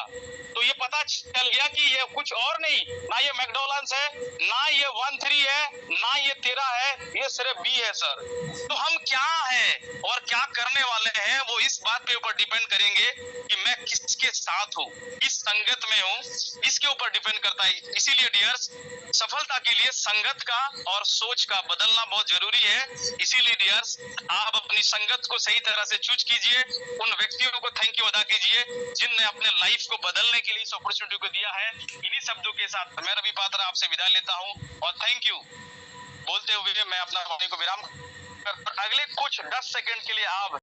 तो ये पता चल गया कि ये कुछ और नहीं, ना ये मैकडॉनल्ड्स है, ना ये 1-3 है, ना ये 13 है, ये सिर्फ बी है सर। तो हम क्या है और क्या करने वाले हैं, वो इस बात के ऊपर डिपेंड करेंगे कि मैं किसके साथ हूँ, किस संगत में हूँ, इसके ऊपर डिपेंड करता है। इसीलिए डियर्स, सफलता के लिए संगत का और सोच का बदलना बहुत जरूरी है। इसीलिए डियर्स, आप अपनी संगत को सही तरह से चूज कीजिए, उन व्यक्तियों को थैंक यू अदा कीजिए जिनने अपने लाइफ को बदलने के लिए इस अपॉर्चुनिटी को दिया है। इन्हीं शब्दों के साथ मैं रवि पात्रा आपसे विदा लेता हूँ, और थैंक यू बोलते हुए मैं अपना वाणी को विराम कर, अगले कुछ 10 सेकंड के लिए आप